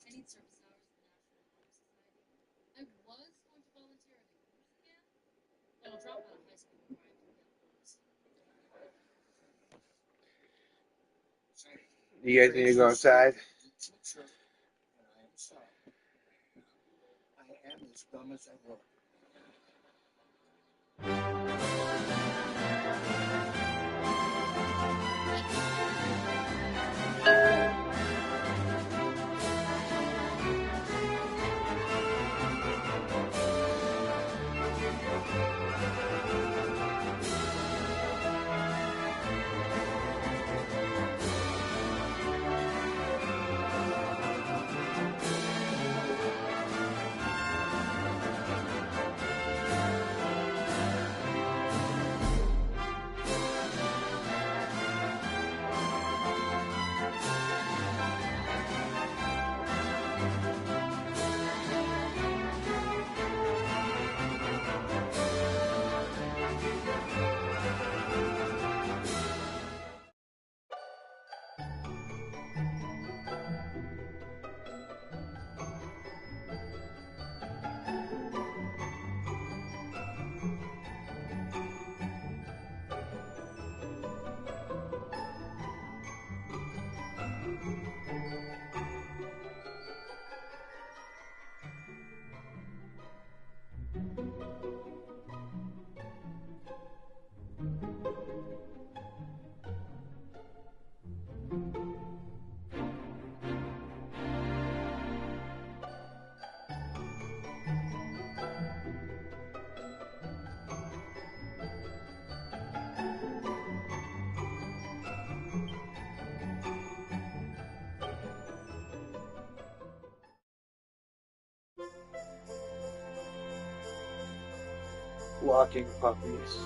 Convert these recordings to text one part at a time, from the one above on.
I need service hours for the National Aquarium Society. I was going to volunteer in the cruise again, but I'll drop out of high school before I can get cruise. You guys need to go outside. I am as dumb as I look. Walking puppies.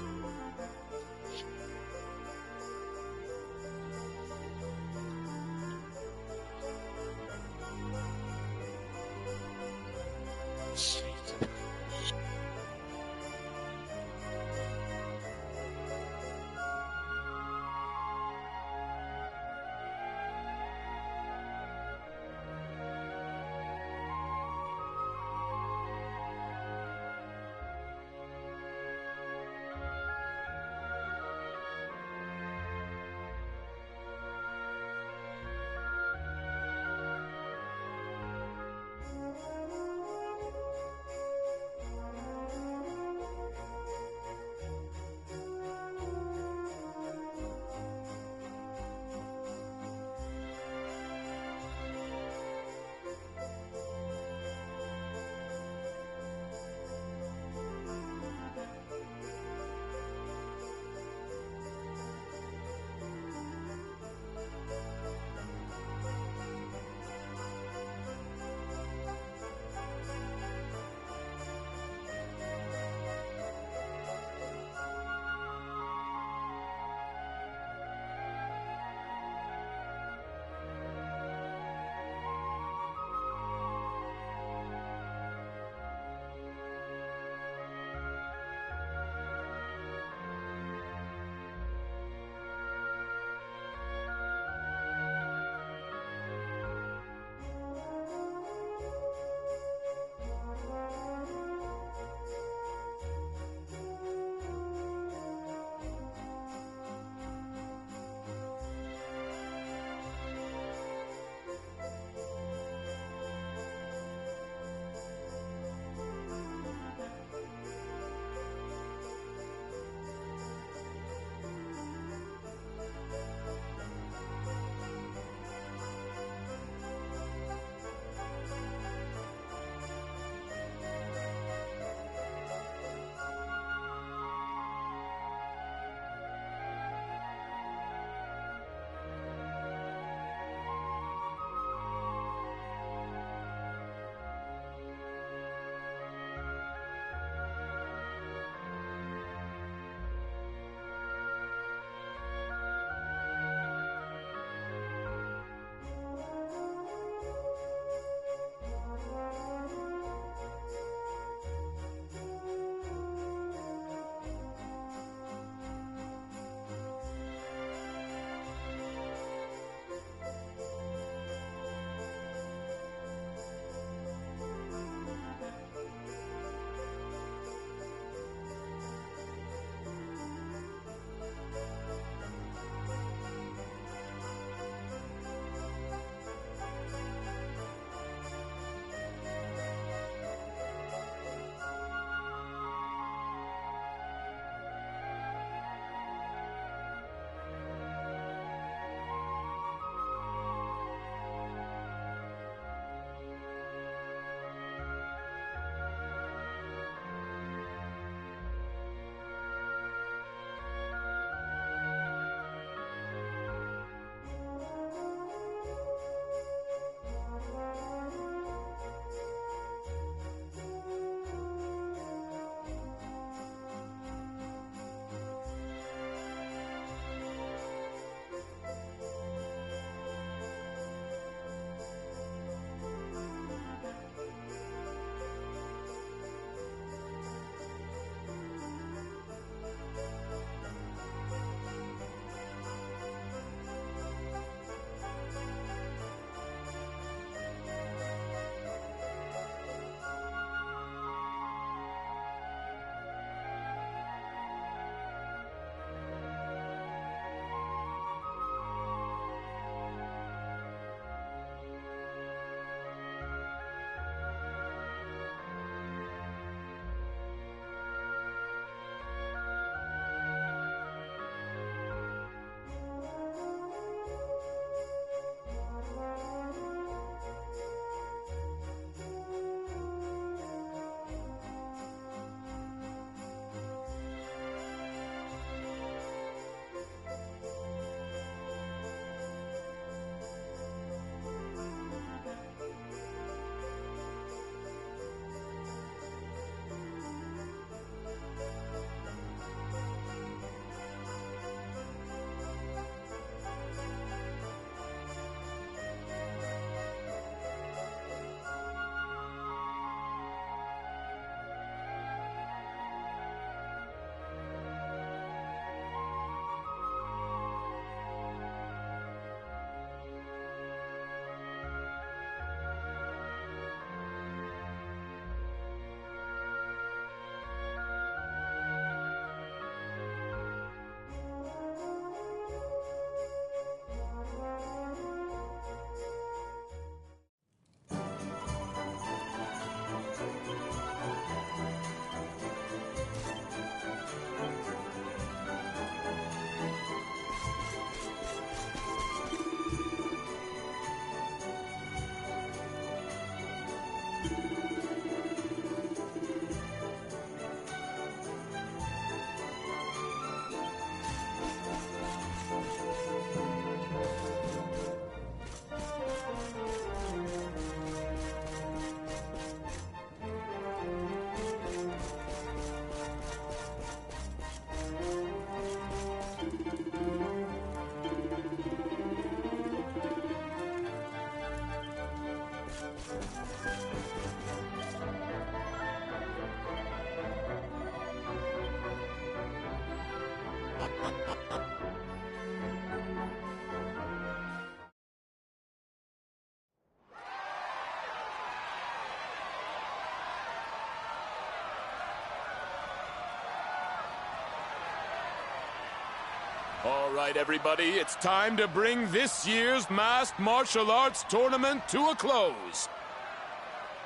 All right, everybody, it's time to bring this year's masked martial arts tournament to a close.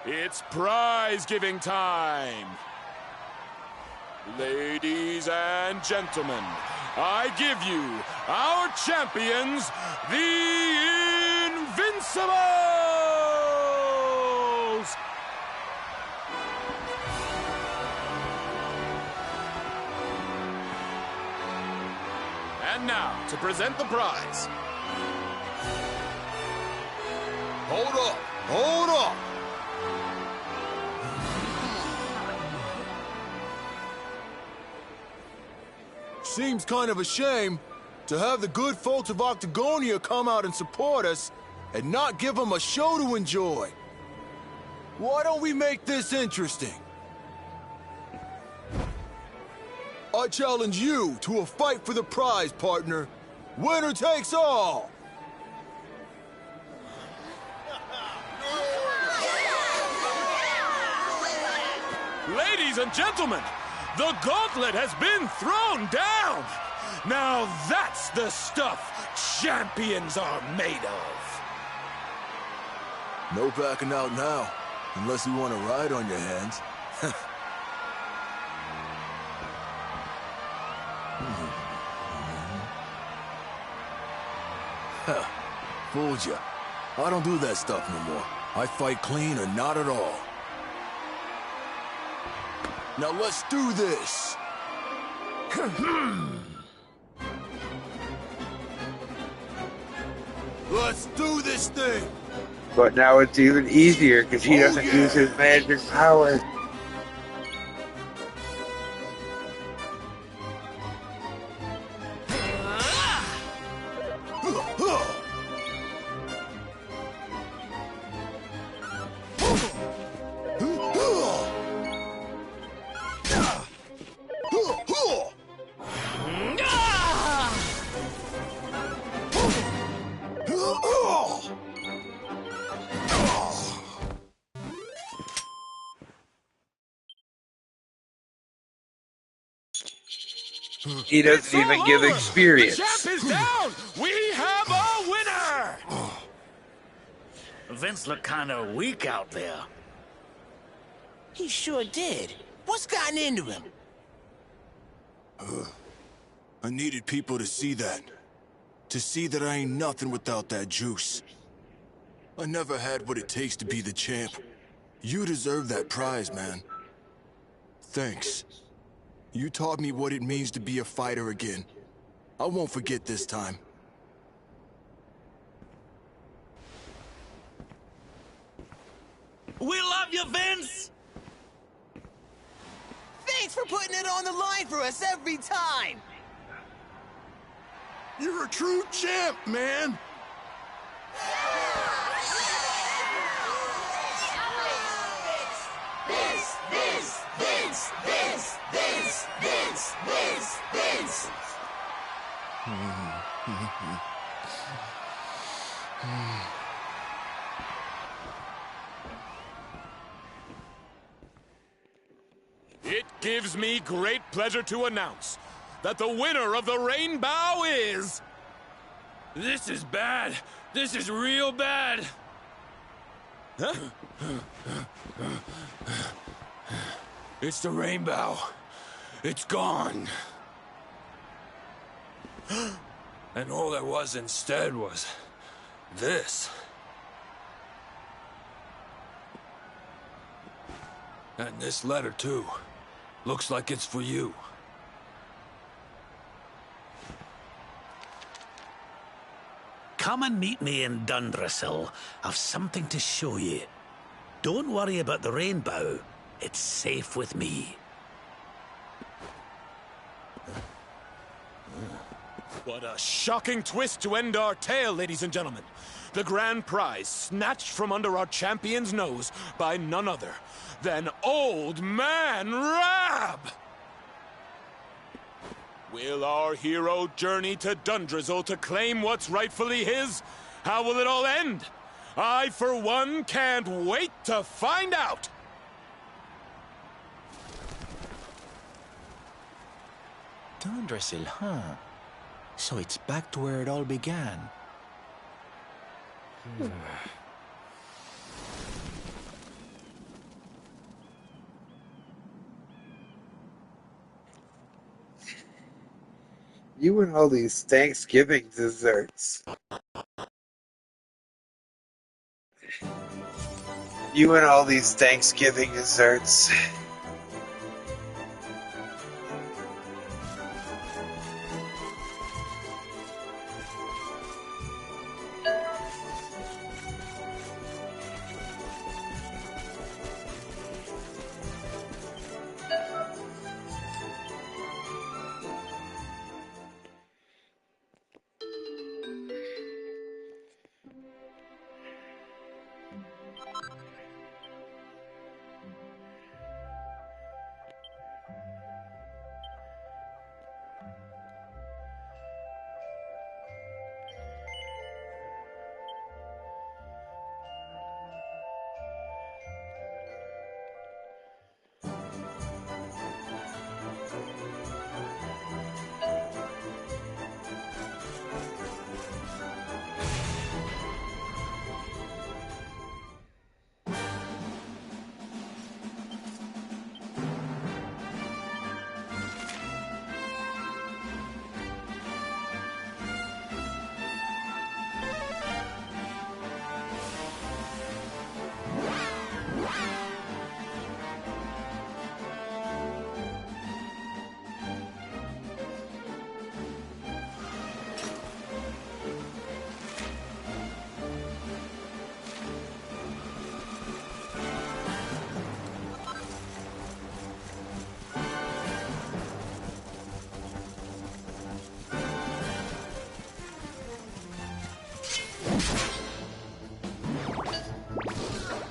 It's prize-giving time. Ladies and gentlemen, I give you our champions, the Invincibles! And now, to present the prize. Hold up! Hold up! Seems kind of a shame to have the good folks of Octagonia come out and support us and not give them a show to enjoy. Why don't we make this interesting? I challenge you to a fight for the prize, partner. Winner takes all! Ladies and gentlemen, the gauntlet has been thrown down! Now that's the stuff champions are made of! No backing out now, unless you want to ride on your hands. Fooled ya. I don't do that stuff no more. I fight clean or not at all. Now let's do this. Let's do this thing. But now it's even easier because he doesn't use his magic power. He doesn't even give experience. The champ is down! We have a winner! Vince looked kind of weak out there. He sure did. What's gotten into him? I needed people to see that. To see that I ain't nothing without that juice. I never had what it takes to be the champ. You deserve that prize, man. Thanks. You taught me what it means to be a fighter again. I won't forget this time. We love you, Vince! Thanks for putting it on the line for us every time! You're a true champ, man! It gives me great pleasure to announce that the winner of the Rainbow is... This is bad. This is real bad. Huh? It's the Rainbow. It's gone. And all there was instead was this. And this letter, too. Looks like it's for you. Come and meet me in Dundressel. I've something to show you. Don't worry about the Rainbow. It's safe with me. What a shocking twist to end our tale, ladies and gentlemen. The grand prize snatched from under our champion's nose by none other than Old Man Rab! Will our hero journey to Dundrizzle to claim what's rightfully his? How will it all end? I, for one, can't wait to find out! Dundrizzle, huh? So it's back to where it all began. You and all these Thanksgiving desserts. You and all these Thanksgiving desserts.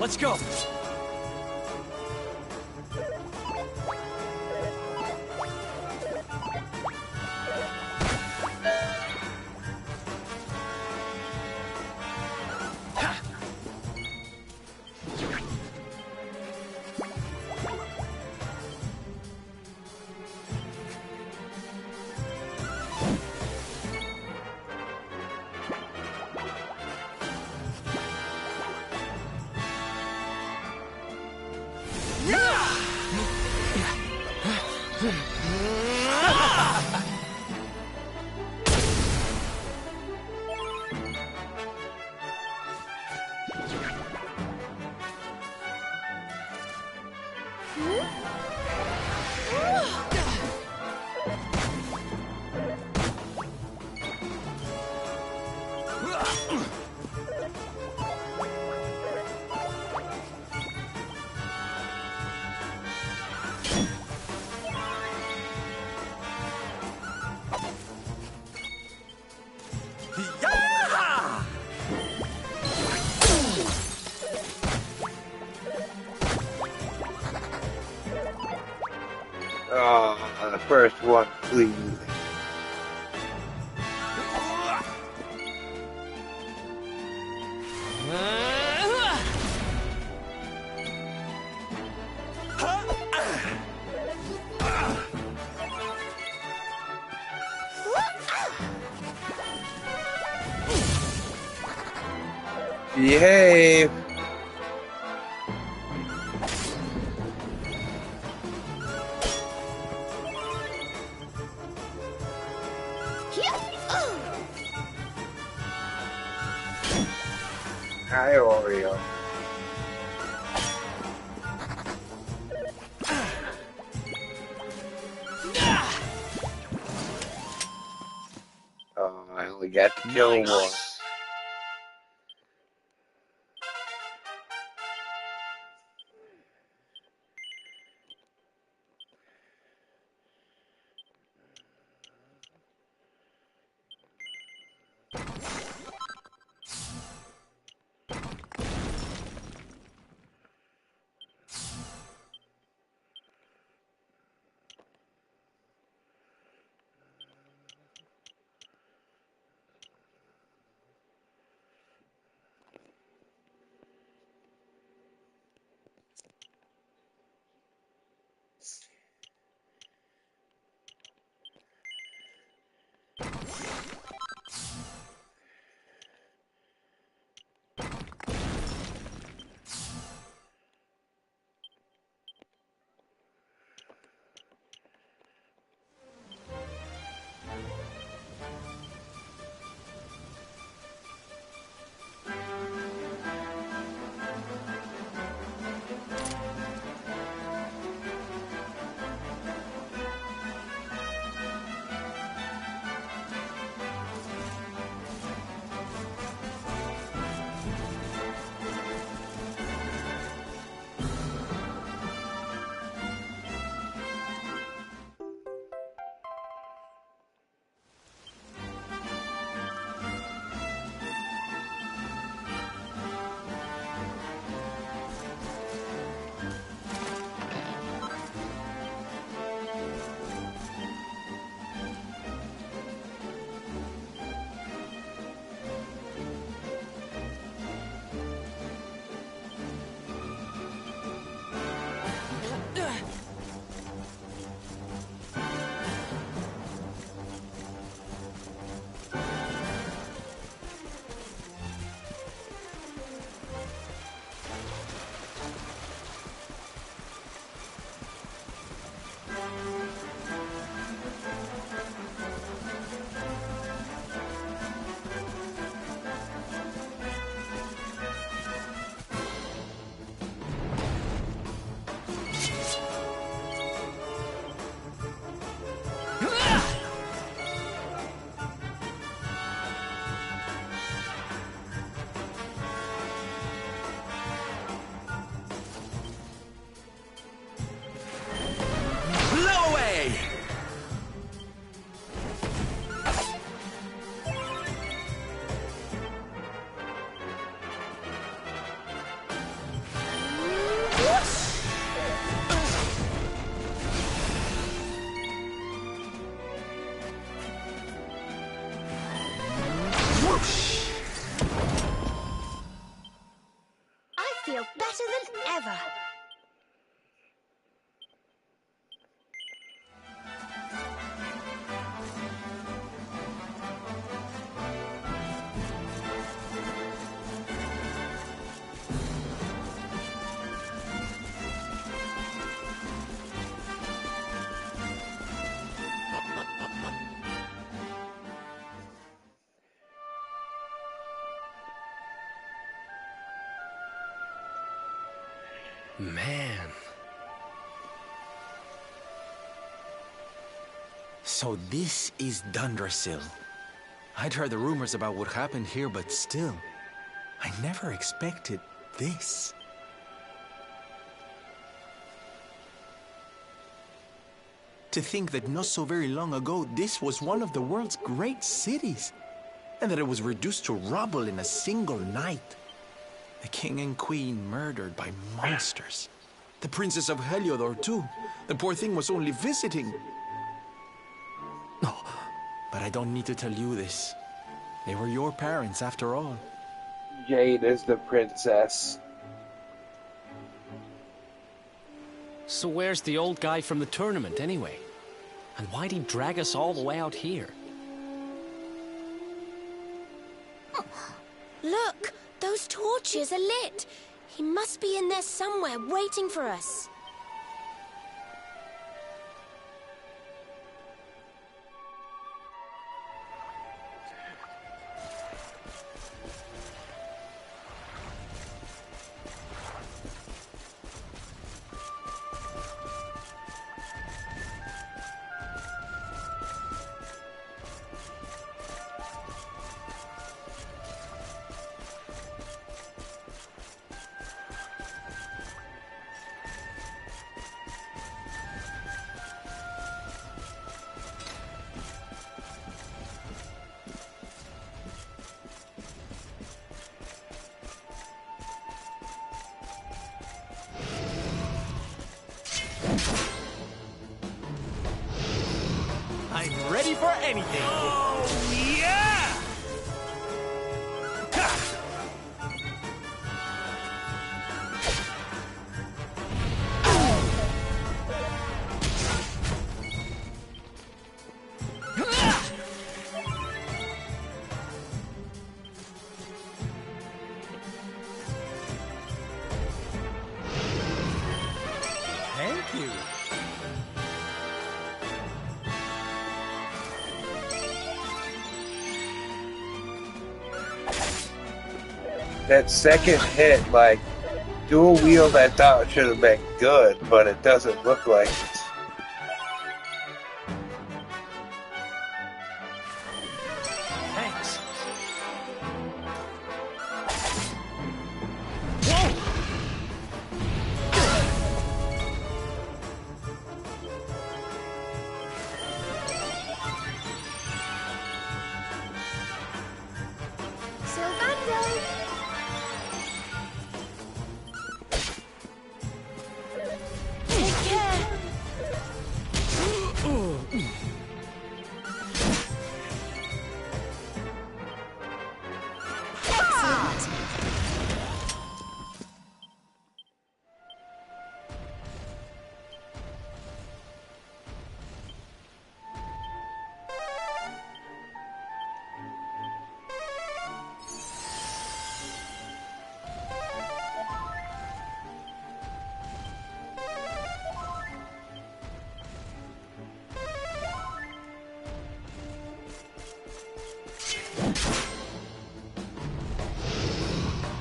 Let's go. Oh, the first one, please. Behave. Hi, Oreo. Oh, I only got to kill one. feel better than ever. Man. So this is Dundrasil. I'd heard the rumors about what happened here, but still, I never expected this. To think that not so very long ago, this was one of the world's great cities, and that it was reduced to rubble in a single night. The king and queen murdered by monsters. The princess of Heliodor, too. The poor thing was only visiting. Oh, but I don't need to tell you this. They were your parents, after all. Jade is the princess. So where's the old guy from the tournament, anyway? And why'd he drag us all the way out here? Look, those torches are lit. He must be in there somewhere, waiting for us. I'm ready for anything. Oh, yeah! Thank you. That second hit, like, dual wield I thought should have been good, but it doesn't look like it. Thanks. Sylvando! Take care! Excellent!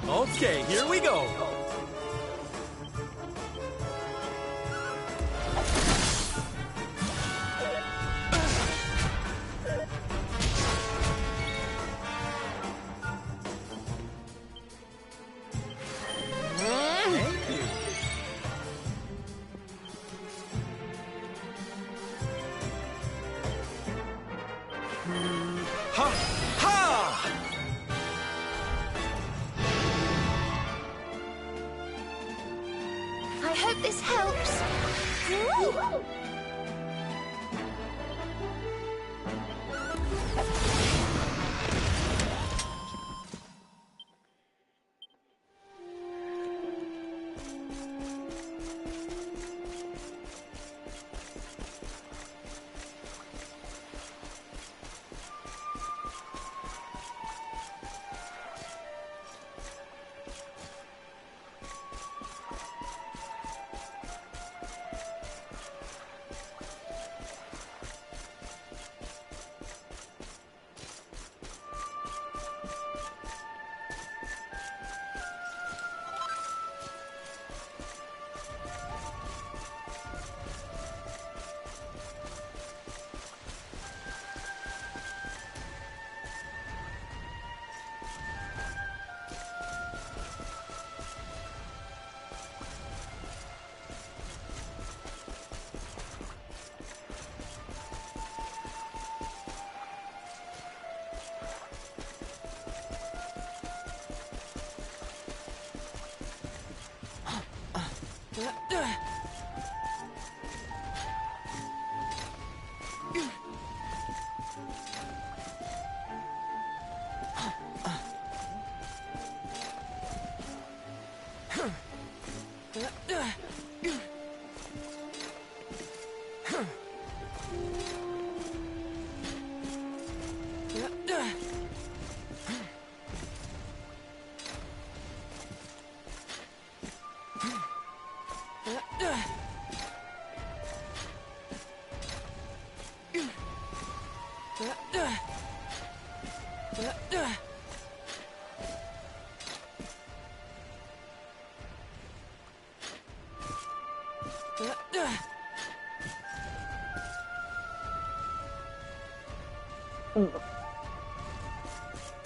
Okay, here we go. Thank you. Ha! Ha! I hope this helps. Woo!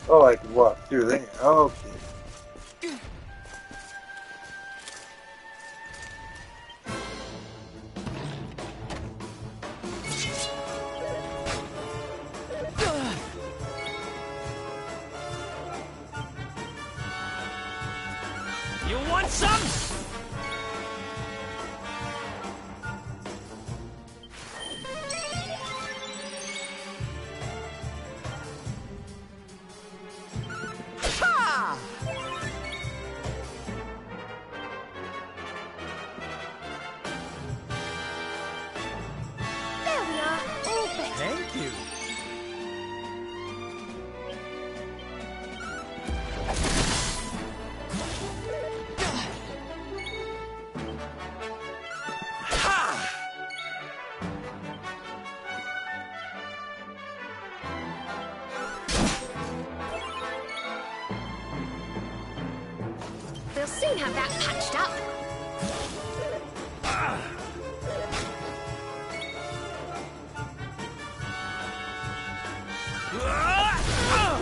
Oh, I can walk through there. Okay. You want some? Ha! There we are, all better. Thank you. We'll soon have that patched up.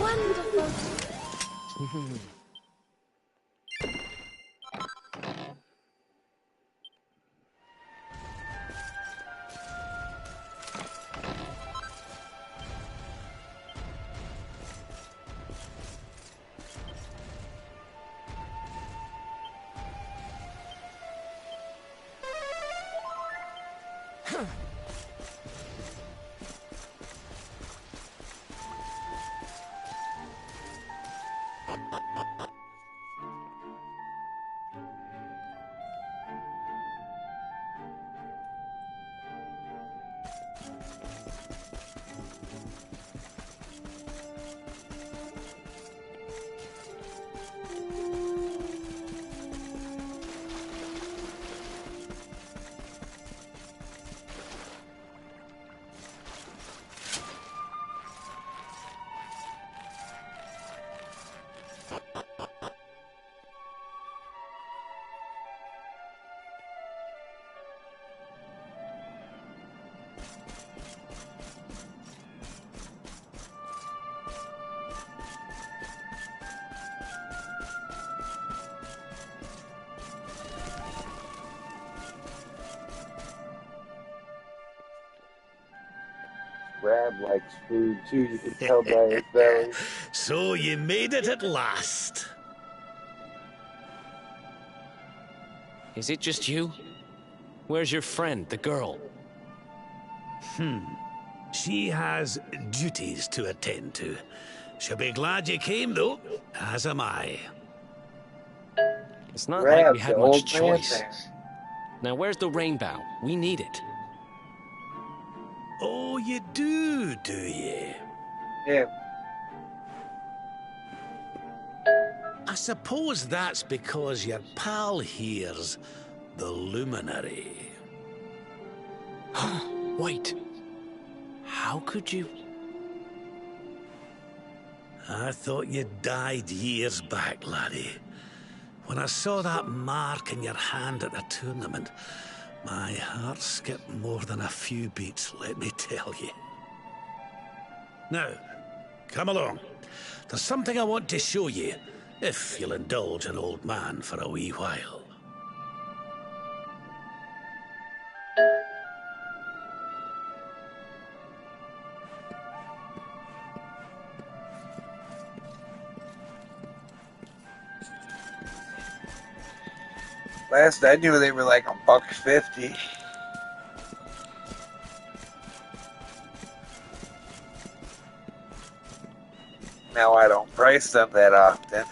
Wonderful. Rab likes food too, you can tell by his belly. So you made it at last. Is it just you? Where's your friend, the girl? She has duties to attend to. She'll be glad you came, though, as am I. It's not like we Rab, had the much old man choice. thing. Now, where's the rainbow? We need it. Oh, you do you? Yeah, I suppose that's because your pal here's the luminary. Wait. How could you? I thought you died years back, laddie. When I saw that mark in your hand at the tournament, my heart skipped more than a few beats, let me tell you. Now, come along. There's something I want to show you, if you'll indulge an old man for a wee while. Last I knew, they were like $1.50. Now I don't price them that often.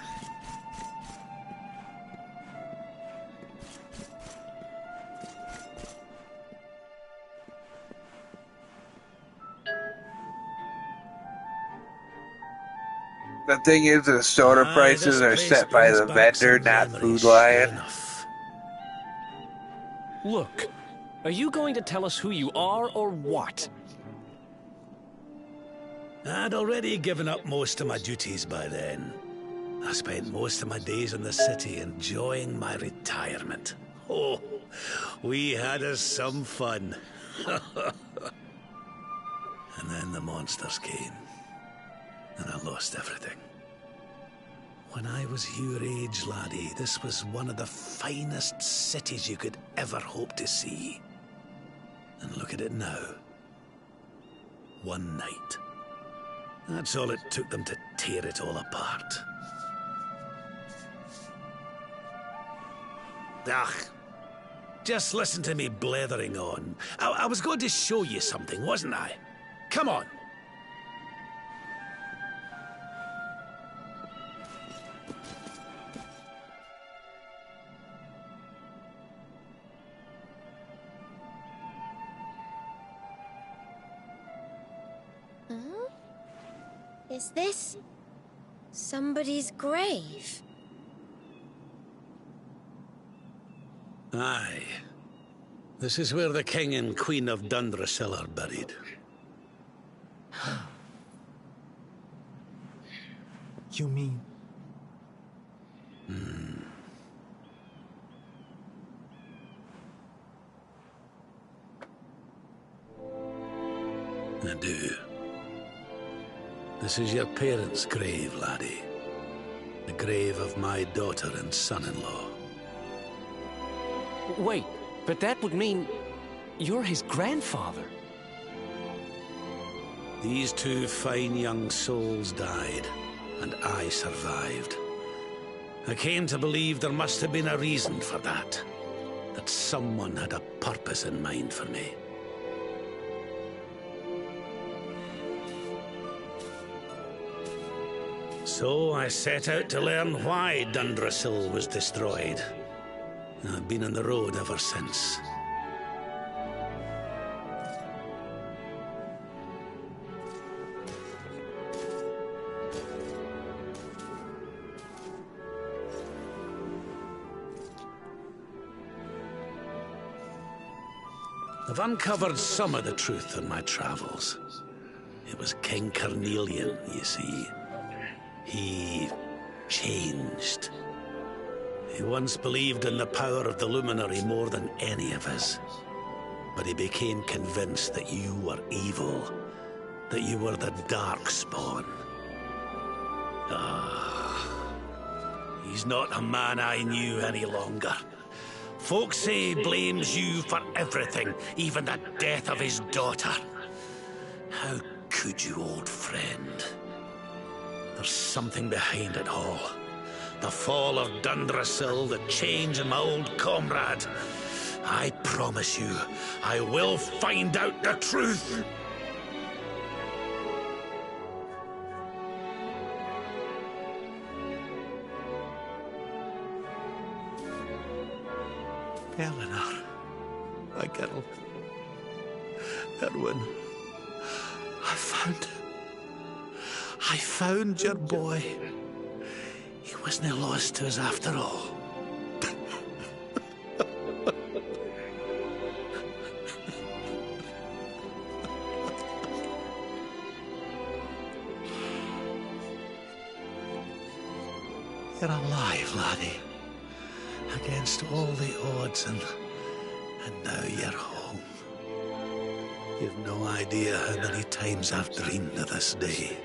The thing is, the soda prices are set by the vendor, not Food Lion. Look, are you going to tell us who you are or what? I'd already given up most of my duties by then. I spent most of my days in the city enjoying my retirement. Oh, we had us some fun. And then the monsters came, and I lost everything. When I was your age, laddie, this was one of the finest cities you could ever hope to see. And look at it now. One night. That's all it took them to tear it all apart. Ugh. Just listen to me blethering on. I was going to show you something, wasn't I? Come on. Huh? Is this somebody's grave? Aye. This is where the King and Queen of Dundrasil are buried. You mean... I do. This is your parents' grave, laddie. The grave of my daughter and son-in-law. Wait, but that would mean you're his grandfather. These two fine young souls died, and I survived. I came to believe there must have been a reason for that. That someone had a purpose in mind for me. So I set out to learn why Dundrasil was destroyed. I've been on the road ever since. I've uncovered some of the truth in my travels. It was King Carnelian, you see. He changed. He once believed in the power of the luminary more than any of us. But he became convinced that you were evil, that you were the Darkspawn. He's not a man I knew any longer. Folks say he blames you for everything, even the death of his daughter. How could you, old friend? There's something behind it all. The fall of Dundrasil, the change in my old comrade. I promise you, I will find out the truth. Eleanor, my girl. Erwin, I found your boy. He wasn't lost to us after all. You're alive, laddie. Against all the odds, and now you're home. You've no idea how many times I've dreamed of this day.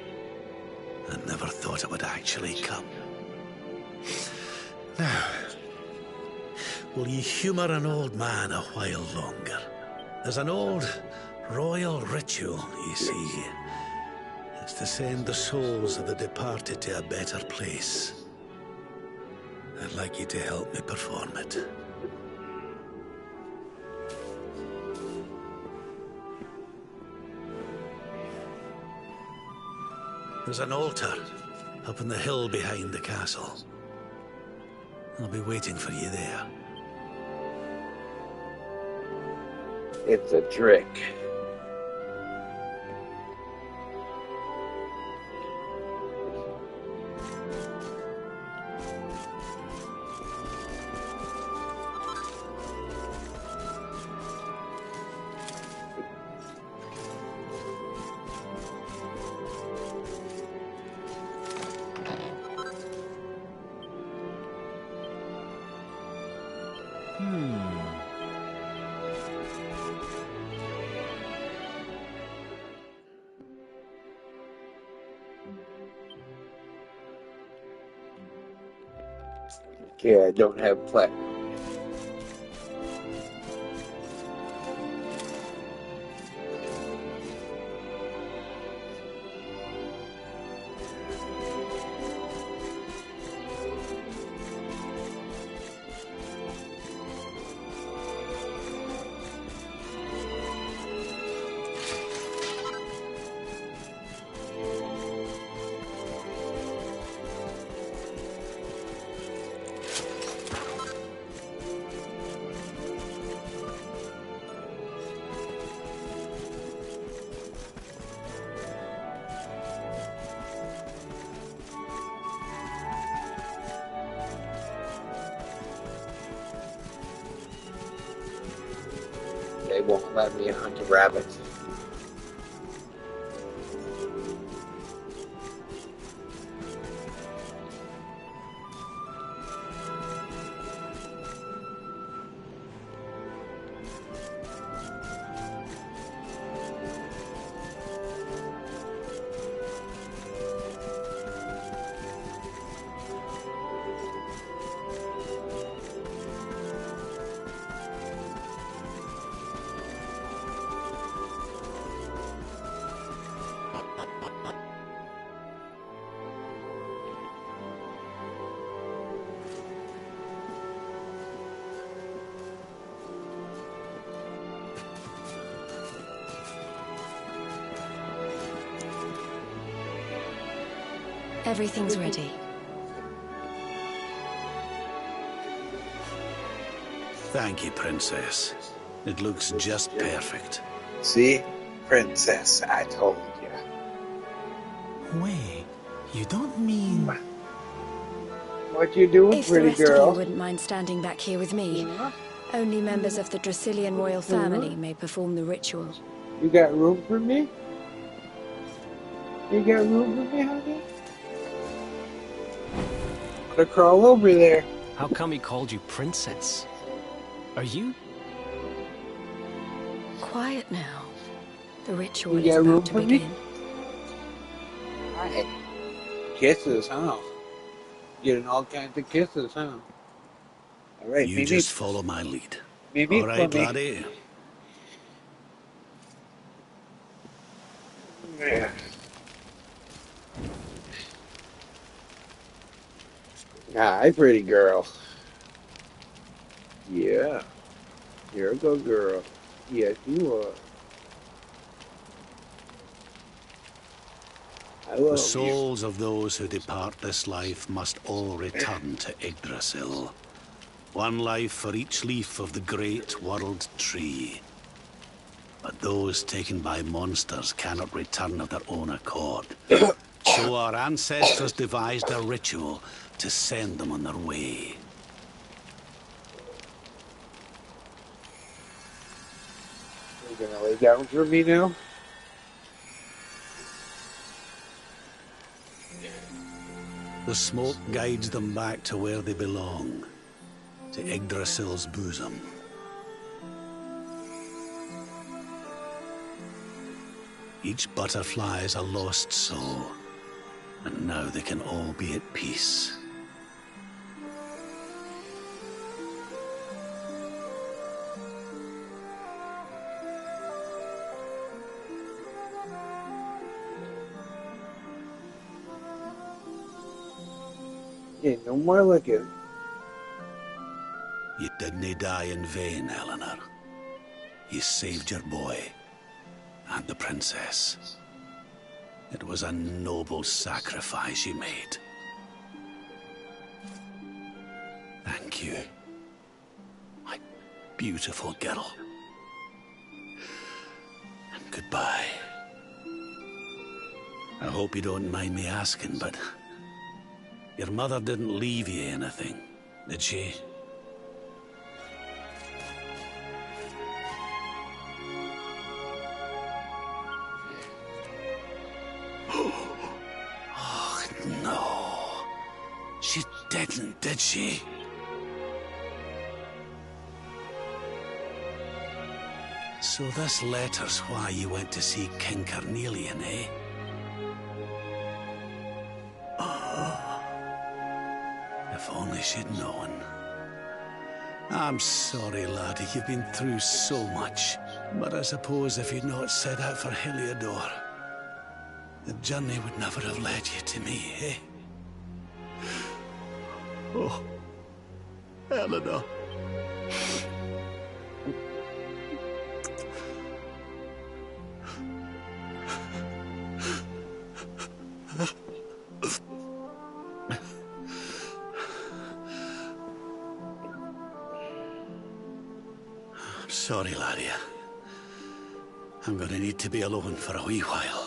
I never thought it would actually come. Now, will you humor an old man a while longer? There's an old royal ritual, you see. It's to send the souls of the departed to a better place. I'd like you to help me perform it. There's an altar up on the hill behind the castle. I'll be waiting for you there. It's a trick. Okay, I don't have platinum. They won't let me hunt a rabbit. Everything's ready. Thank you, Princess. It looks just perfect. See? Princess, I told you. Wait, you don't mean... What you doing, If the pretty rest of girl? you wouldn't mind standing back here with me, only members of the Dracilian royal family may perform the ritual. You got room for me? You got room for me, honey? I'm gonna crawl over there. How come he called you princess? Are you? Quiet now. The ritual You is got room about to for me? begin. Alright. Kisses, huh? Getting all kinds of kisses, huh? Alright, You just follow my lead. maybe All right, for me. laddie. Yeah. Hi, pretty girl. Yeah. You're a good girl. Yes, you are. I love The you. souls of those who depart this life must all return to Yggdrasil. One life for each leaf of the great world tree. But those taken by monsters cannot return of their own accord. So our ancestors devised a ritual to send them on their way. You're gonna lay down for me now? The smoke guides them back to where they belong, to Yggdrasil's bosom. Each butterfly is a lost soul, and now they can all be at peace. Yeah, no more looking. You didn't die in vain, Eleanor. You saved your boy and the princess. It was a noble sacrifice you made. Thank you, my beautiful girl. And goodbye. I hope you don't mind me asking, but your mother didn't leave you anything, did she? Oh, no. She didn't, did she? So this letter's why you went to see King Carnelian, eh? Oh. If only she'd known. I'm sorry, laddie, you've been through so much. But I suppose if you'd not set out for Heliodor, the journey would never have led you to me, eh? Oh, Eleanor. I'm sorry, laddie. I'm gonna need to be alone for a wee while.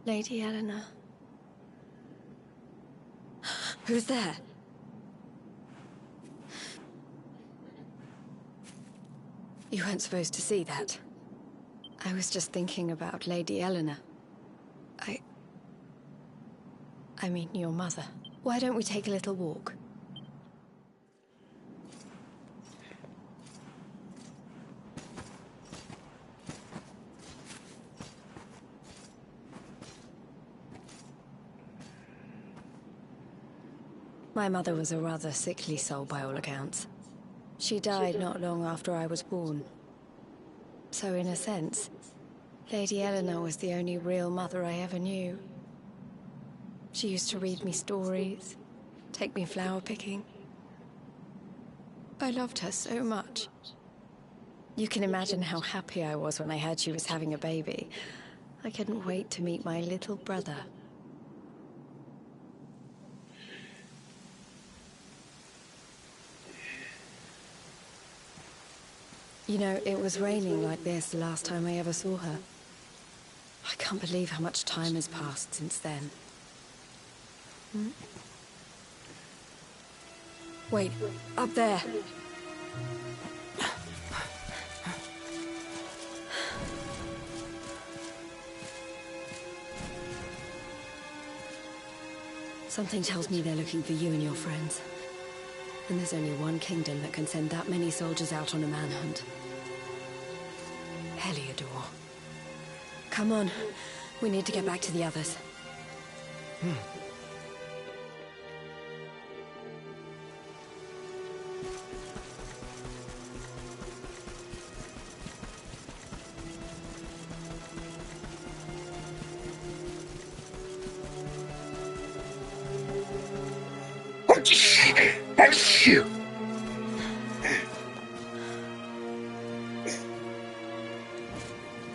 Lady Eleanor. Who's there? You weren't supposed to see that. I was just thinking about Lady Eleanor. I mean, your mother. Why don't we take a little walk? My mother was a rather sickly soul by all accounts. She died not long after I was born. So in a sense, Lady Eleanor was the only real mother I ever knew. She used to read me stories, take me flower picking. I loved her so much. You can imagine how happy I was when I heard she was having a baby. I couldn't wait to meet my little brother. You know, it was raining like this the last time I ever saw her. I can't believe how much time has passed since then. Wait, up there. Something tells me they're looking for you and your friends. And there's only one kingdom that can send that many soldiers out on a manhunt. Heliodor. Come on. We need to get back to the others.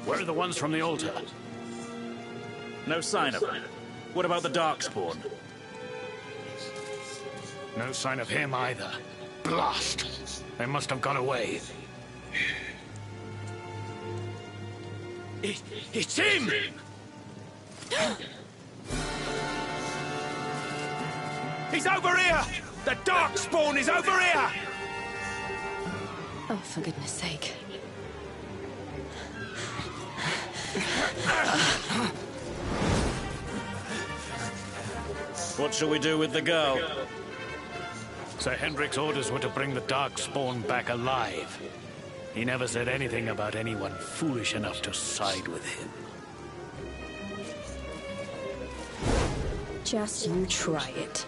Where are the ones from the altar? No sign of him. What about the Darkspawn? No sign of him either. Blast! They must have got away. It's him! He's over here! The Darkspawn is over here! Oh, for goodness sake. What shall we do with the girl? Sir Hendrik's orders were to bring the Darkspawn back alive. He never said anything about anyone foolish enough to side with him. Just you try it.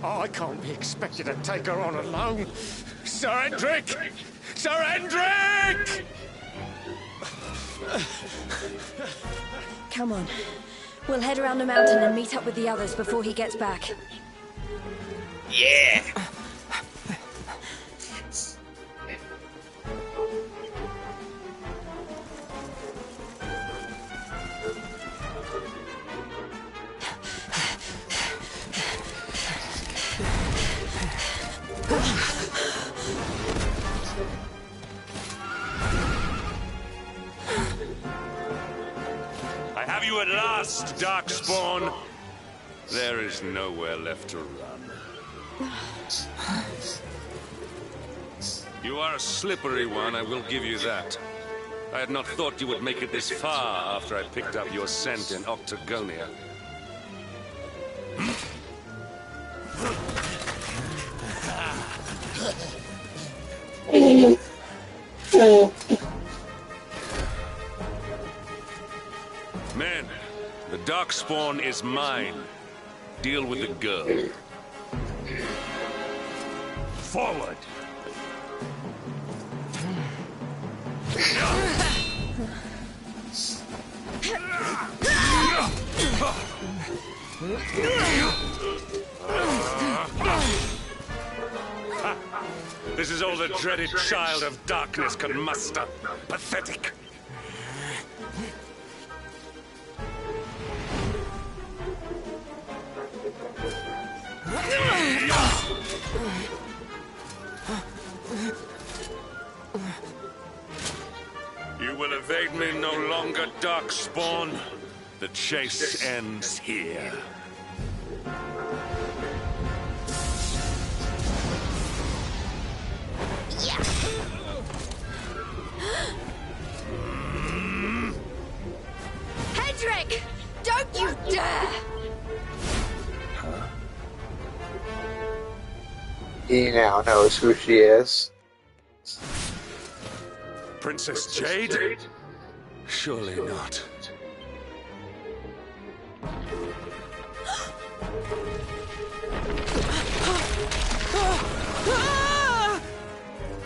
I can't be expected to take her on alone. Sir Hendrik! Sir Hendrik! Come on. We'll head around the mountain and meet up with the others before he gets back. Yeah. I have you at last, Darkspawn. There is nowhere left to run. You are a slippery one, I will give you that. I had not thought you would make it this far after I picked up your scent in Octagonia. Men, the Darkspawn is mine. Deal with the girl. Forward! This is all the dreaded child of darkness can muster. Pathetic. You will evade me no longer, Darkspawn. The chase ends here. Hendrik! Don't you dare! He now knows who she is. Princess Jade? Surely not.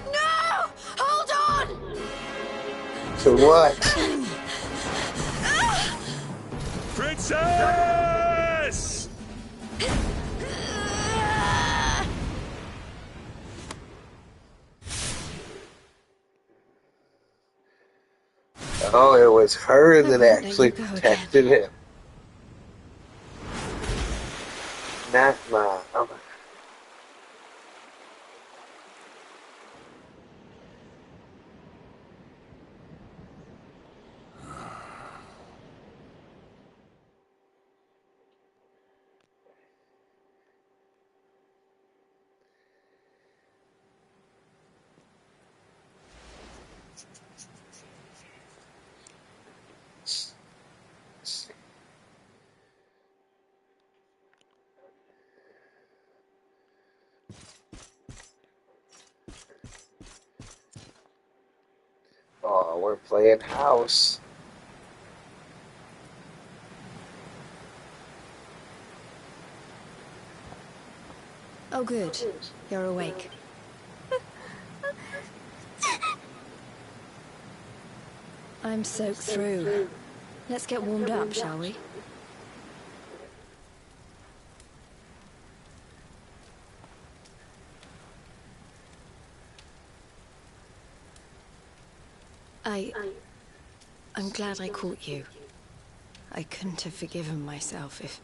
No! Hold on! To what? Princess! Oh, it was her that There actually you go protected him. Not Mom. Oh, we're playing house. Oh, good. You're awake. I'm soaked through. Let's get warmed up, shall we? I'm glad I caught you. I couldn't have forgiven myself if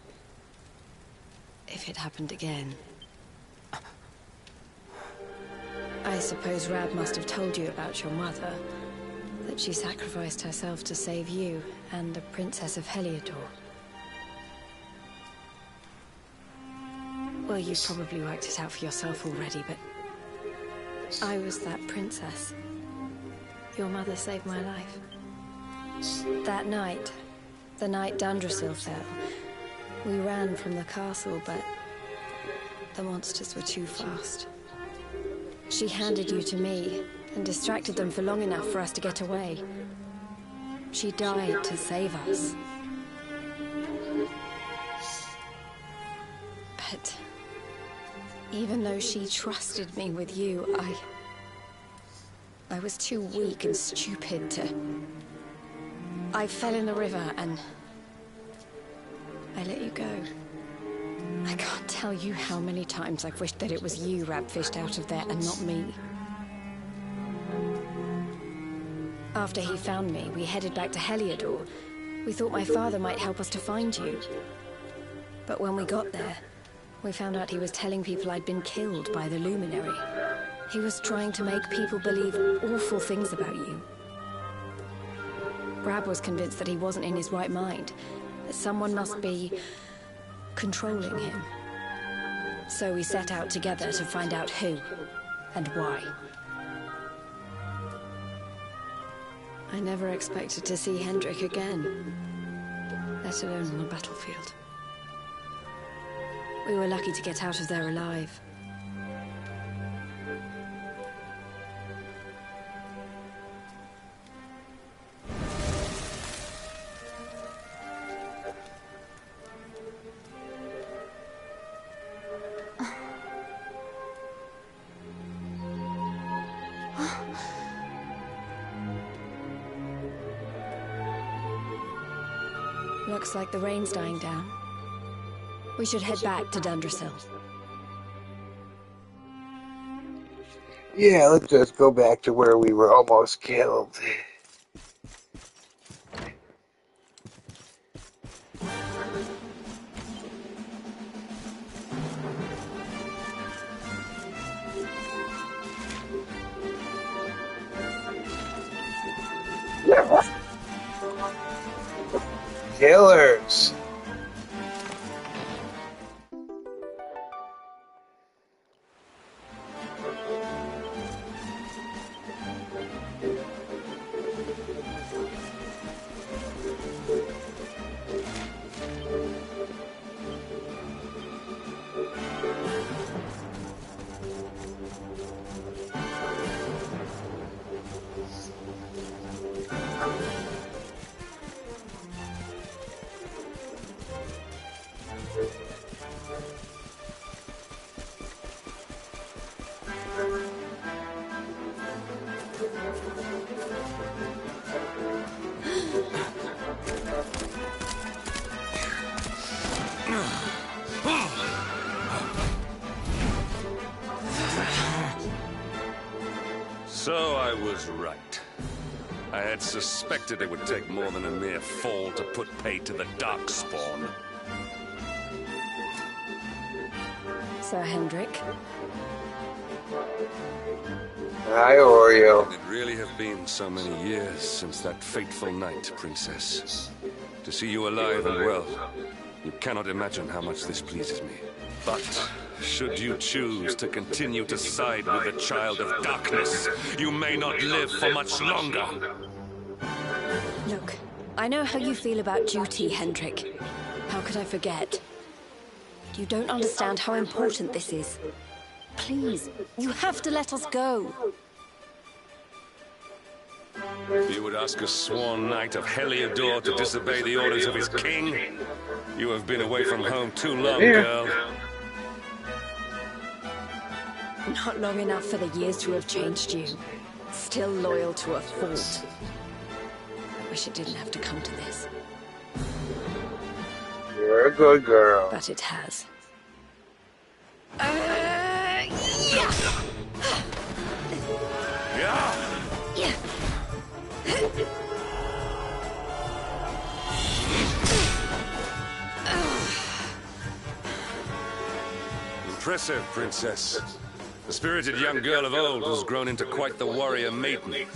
it happened again. I suppose Rab must have told you about your mother, that she sacrificed herself to save you and the Princess of Heliodor. Well, you probably worked it out for yourself already, but I was that princess. Your mother saved my life. That night, the night Dundrasil fell, we ran from the castle, but the monsters were too fast. She handed you to me and distracted them for long enough for us to get away. She died to save us. But even though she trusted me with you, I was too weak and stupid to... I fell in the river and I let you go. I can't tell you how many times I've wished that it was you Rab fished out of there and not me. After he found me, we headed back to Heliodor. We thought my father might help us to find you. But when we got there, we found out he was telling people I'd been killed by the Luminary. He was trying to make people believe awful things about you. Rab was convinced that he wasn't in his right mind, that someone must be controlling him. So we set out together to find out who and why. I never expected to see Hendrik again, let alone on the battlefield. We were lucky to get out of there alive. Looks like the rain's dying down. We should head back to Dundrasil. Yeah, let's just go back to where we were almost killed. Killers. So I was right. I had suspected it would take more than a mere fall to put pay to the Darkspawn. Sir Hendrik. Hi, Oreo. It really have been so many years since that fateful night, Princess. To see you alive and well, you cannot imagine how much this pleases me. But should you choose to continue to side with the Child of Darkness, you may not live for much longer. Look, I know how you feel about duty, Hendrik. How could I forget? You don't understand how important this is. Please, you have to let us go. You would ask a sworn knight of Heliodor to disobey the orders of his king? You have been away from home too long, girl. Not long enough for the years to have changed you. Still loyal to a fault. I wish it didn't have to come to this. You're a good girl. But it has. Yeah! Impressive, Princess. The spirited young girl of old has grown into quite the warrior maiden.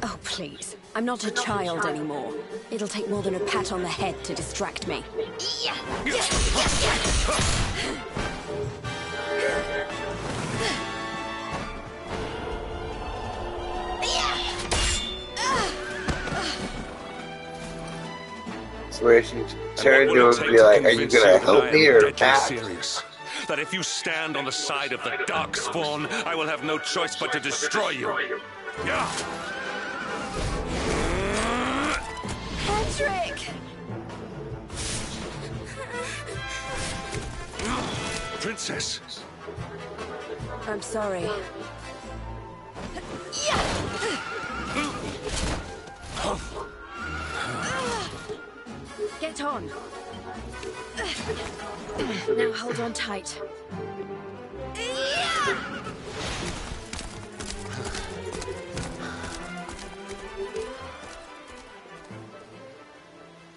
Oh, please. I'm not a child anymore. It'll take more than a pat on the head to distract me. Where she turned to him and be like, "Are you gonna help me or not?" Serious. That if you stand on the side of the Darkspawn, I will have no choice but to destroy you. Yeah. Patrick! Princess. I'm sorry. Get on. Now hold on tight.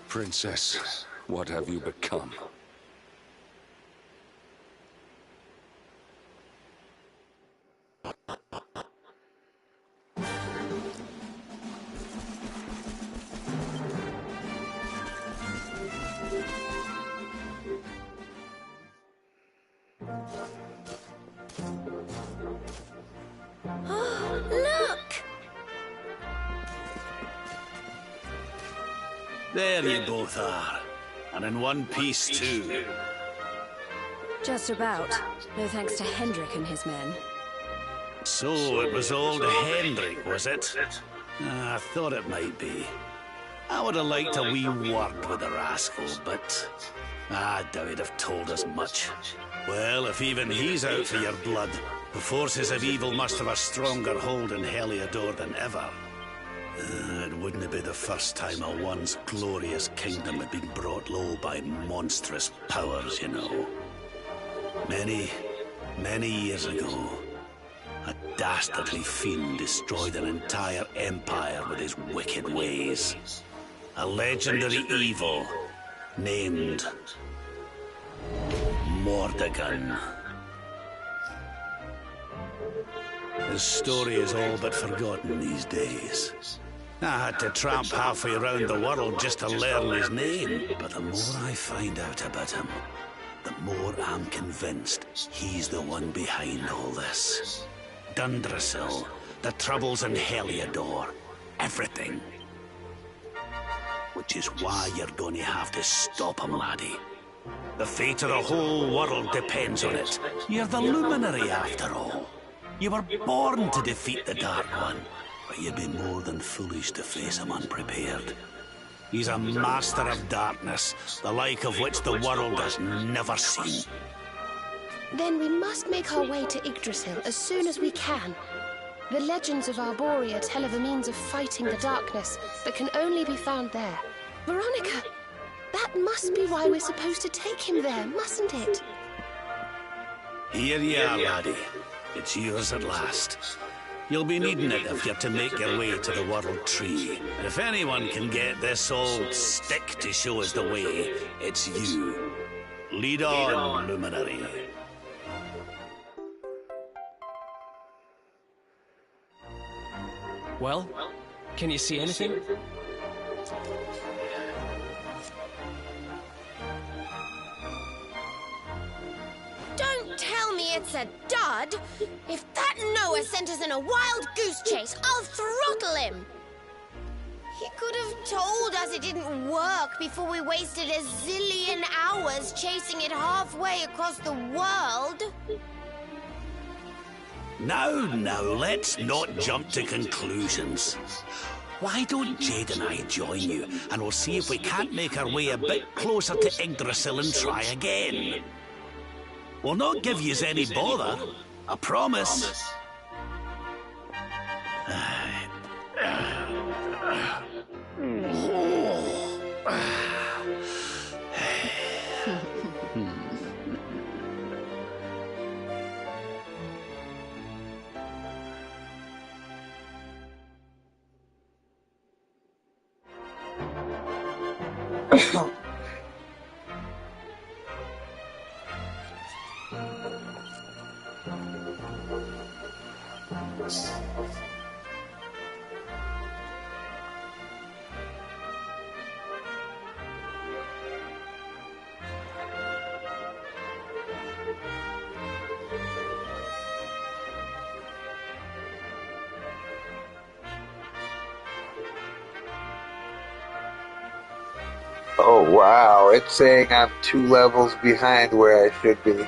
Princess, what have you become? Look! There you both are. And in one piece, too. Just about. No thanks to Hendrik and his men. So it was old Hendrik, was it? I thought it might be. I would have liked a wee word with the rascal, but I doubt he'd have told us much. Well, if even he's out for your blood, the forces of evil must have a stronger hold in Heliodor than ever. It wouldn't be the first time a once glorious kingdom had been brought low by monstrous powers, you know. Many years ago, a dastardly fiend destroyed an entire empire with his wicked ways. A legendary evil named Mordegon. His story is all but forgotten these days. I had to tramp halfway around the world just to learn his name. But the more I find out about him, the more I'm convinced he's the one behind all this. Dundrasil, the troubles in Heliodor, everything. Which is why you're going to have to stop him, laddie. The fate of the whole world depends on it. You're the luminary, after all. You were born to defeat the Dark One, but you'd be more than foolish to face him unprepared. He's a master of darkness, the like of which the world has never seen. Then we must make our way to Yggdrasil as soon as we can. The legends of Arborea tell of a means of fighting the darkness that can only be found there. Veronica, that must be why we're supposed to take him there, mustn't it? Here you are, laddie. It's yours at last. You'll be needing it if you're to make your way to the World Tree. And if anyone can get this old stick to show us the way, it's you. Lead on, Luminary. Well, can you see anything? Don't tell me it's a dud! If that Noah sent us in a wild goose chase, I'll throttle him! He could have told us it didn't work before we wasted a zillion hours chasing it halfway across the world. Now, let's not jump to conclusions. Why don't Jade and I join you, and we'll see if we can't make our way a bit closer to Yggdrasil and try again. We'll not give yous any bother, I promise. Oh wow, it's saying I'm 2 levels behind where I should be.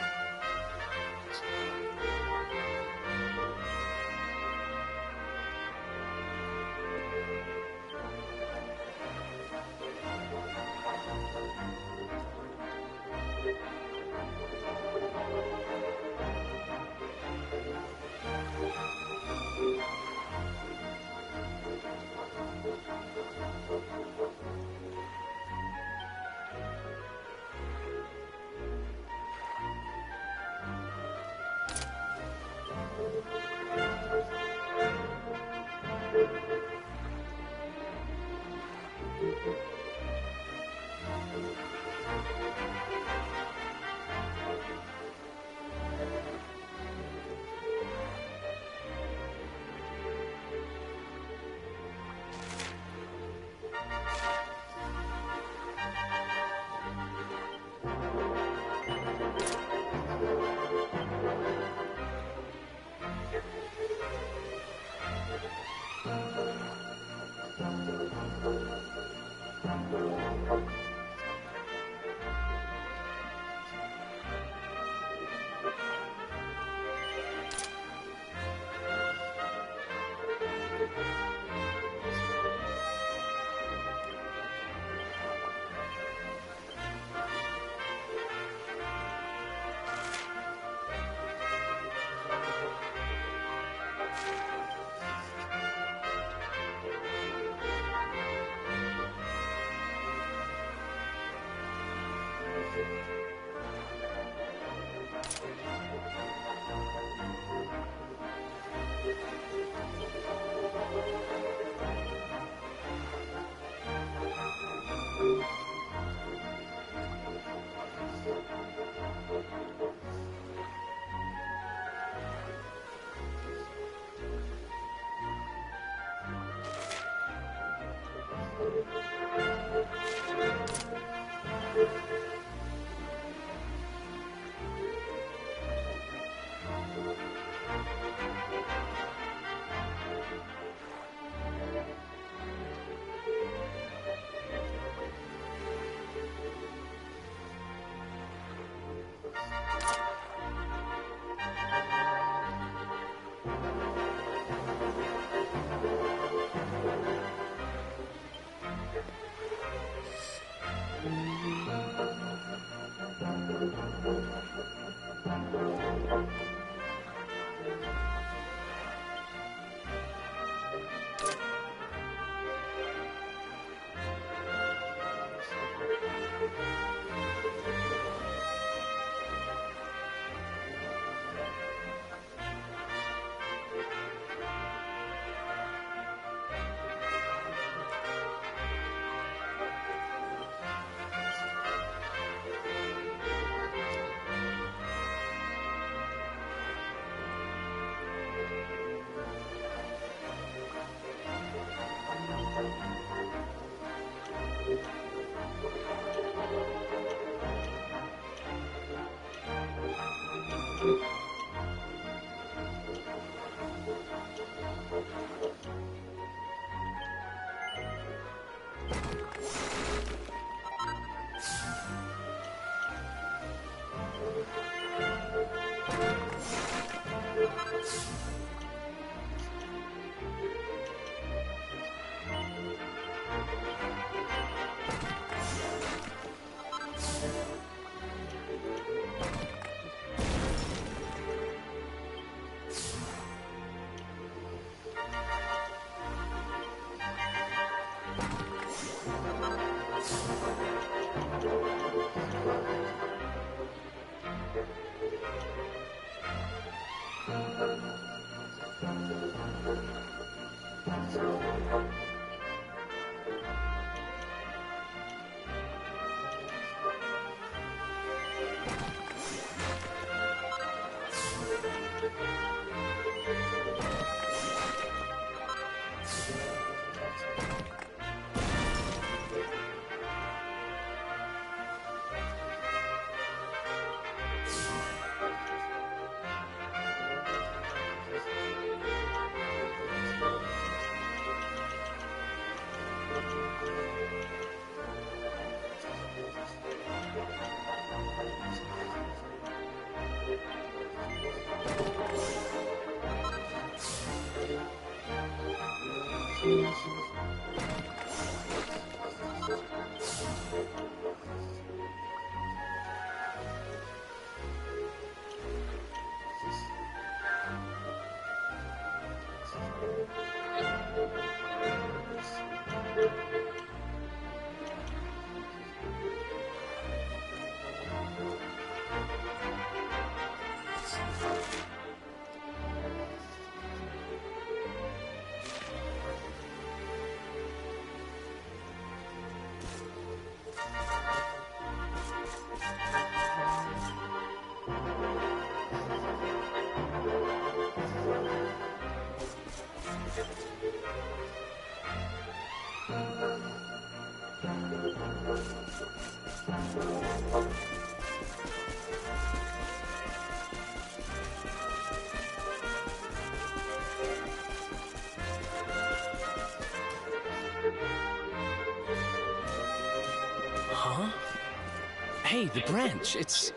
Hey, the branch, it's...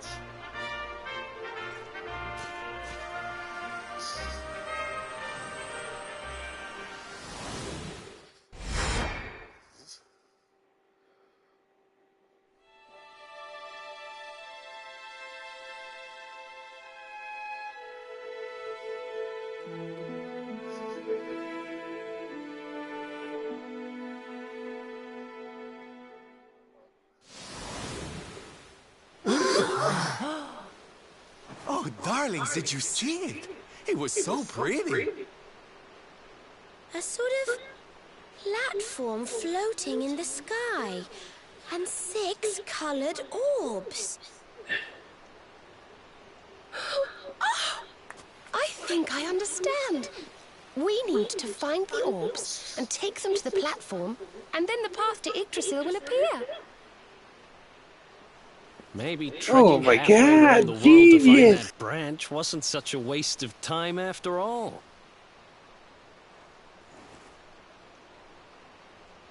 Oh, darlings, did you see it? It was so pretty. A sort of platform floating in the sky, and 6 colored orbs. Oh, I think I understand. We need to find the orbs and take them to the platform, and then the path to Yggdrasil will appear. Maybe Oh trekking my halfway around god, the world to find genius! that branch wasn't such a waste of time after all.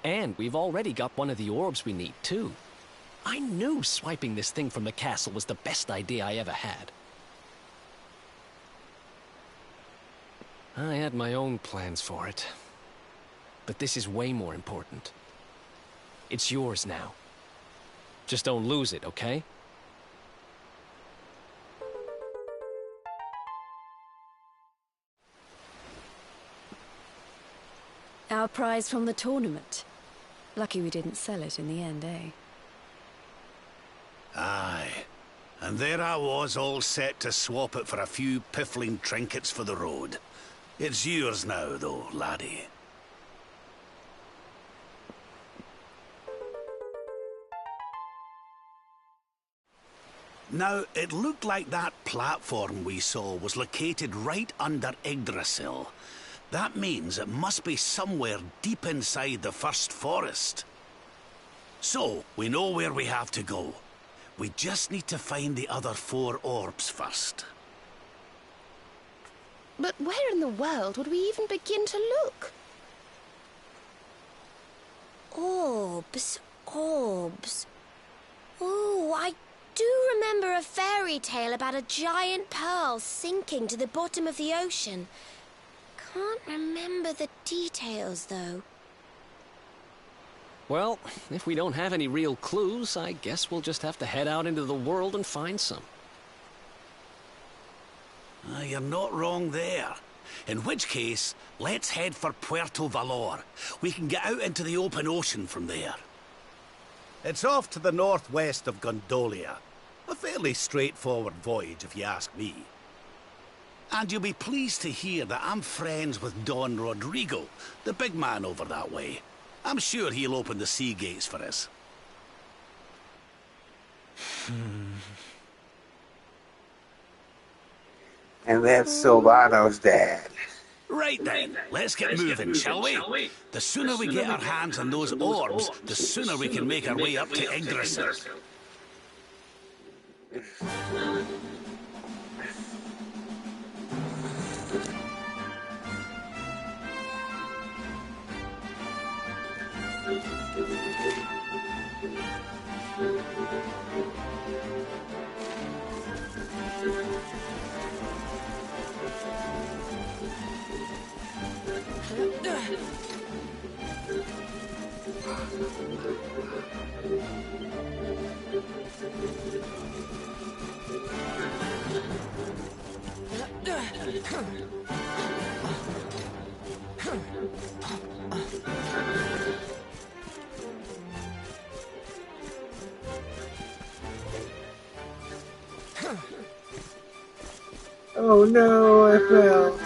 And we've already got one of the orbs we need, too. I knew swiping this thing from the castle was the best idea I ever had. I had my own plans for it. But this is way more important. It's yours now. Just don't lose it, okay? Our prize from the tournament. Lucky we didn't sell it in the end, eh? Aye. And there I was, all set to swap it for a few piffling trinkets for the road. It's yours now, though, laddie. Now, it looked like that platform we saw was located right under Yggdrasil. That means it must be somewhere deep inside the first forest. So, we know where we have to go. We just need to find the other 4 orbs first. But where in the world would we even begin to look? Orbs, orbs. Oh, I do remember a fairy tale about a giant pearl sinking to the bottom of the ocean. Can't remember the details, though. Well, if we don't have any real clues, I guess we'll just have to head out into the world and find some. You're not wrong there. In which case, let's head for Puerto Valor. We can get out into the open ocean from there. It's off to the northwest of Gondolia. A fairly straightforward voyage, if you ask me. And you'll be pleased to hear that I'm friends with Don Rodrigo, the big man over that way. I'm sure he'll open the sea gates for us. And that's Solano's dad. Right then, let's get moving, shall we? The sooner we get our hands on those orbs, the sooner we can make our way up to Yggdrasil. Oh no, I fell.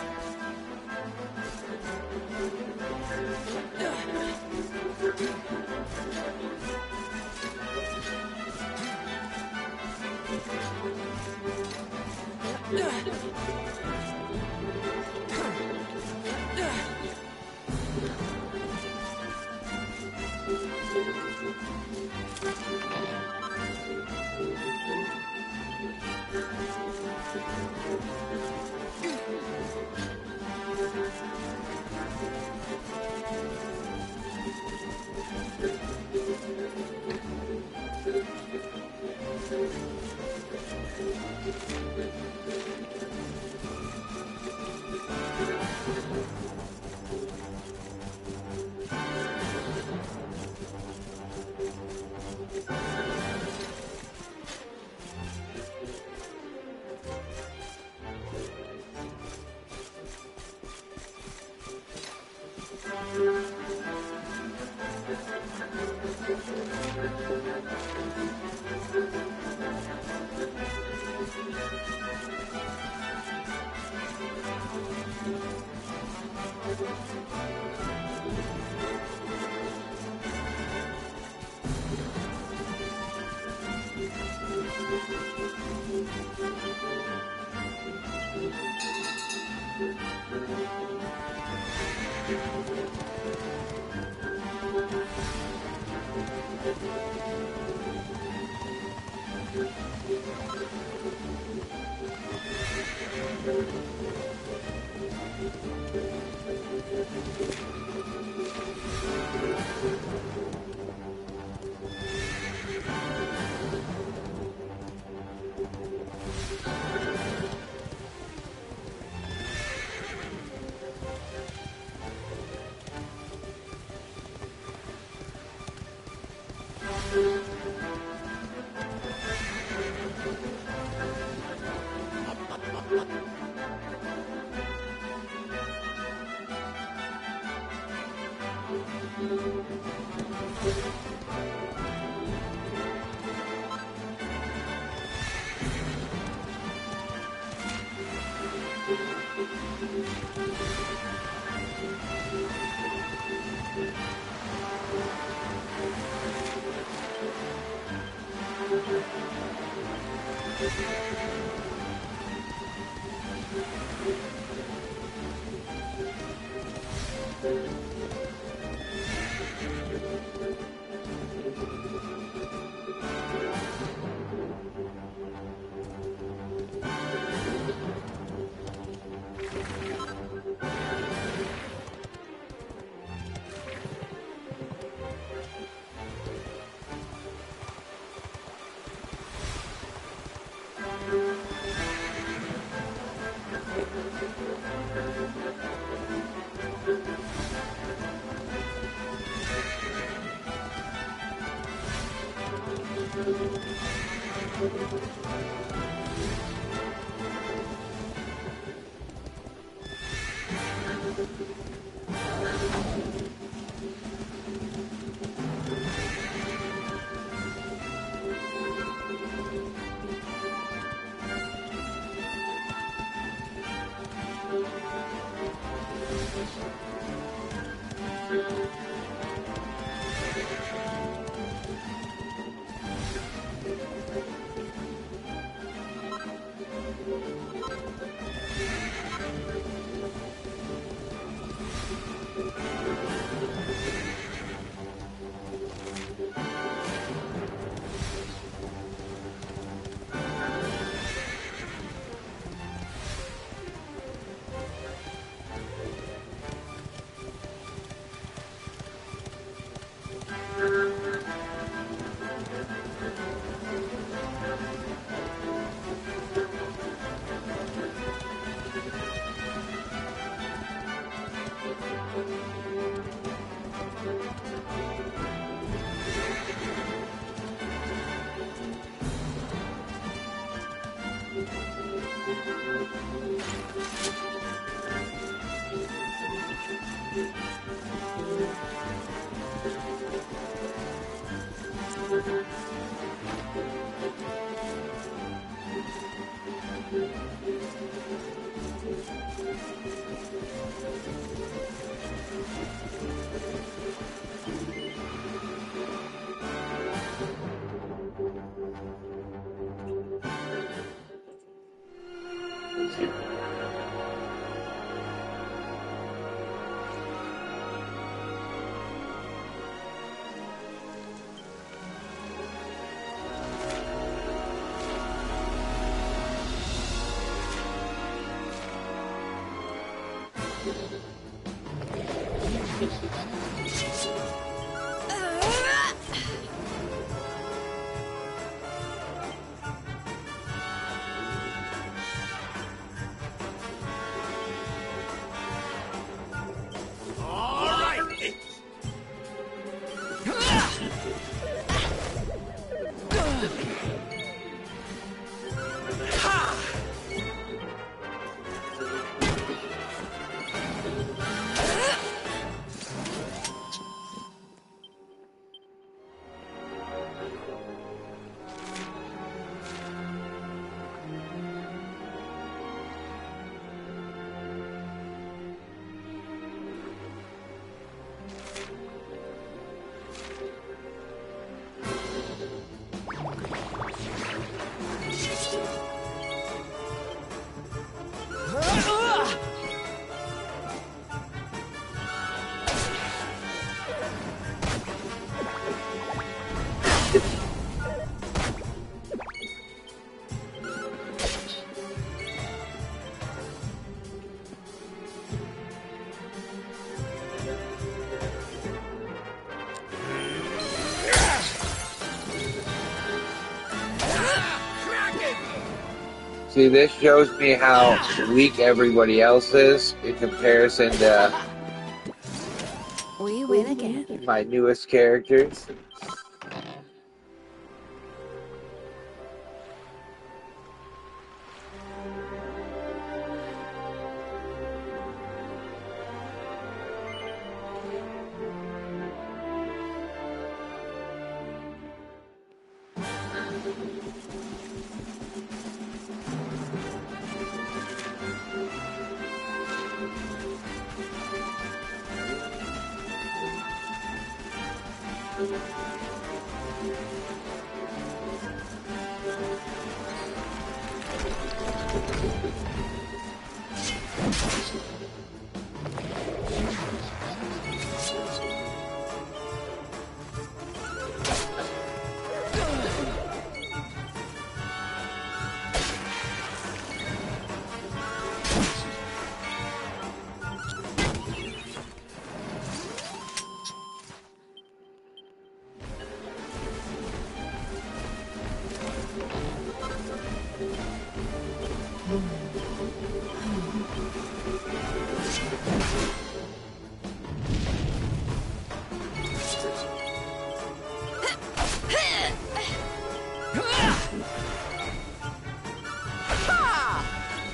See, this shows me how weak everybody else is in comparison to We win again. my newest characters.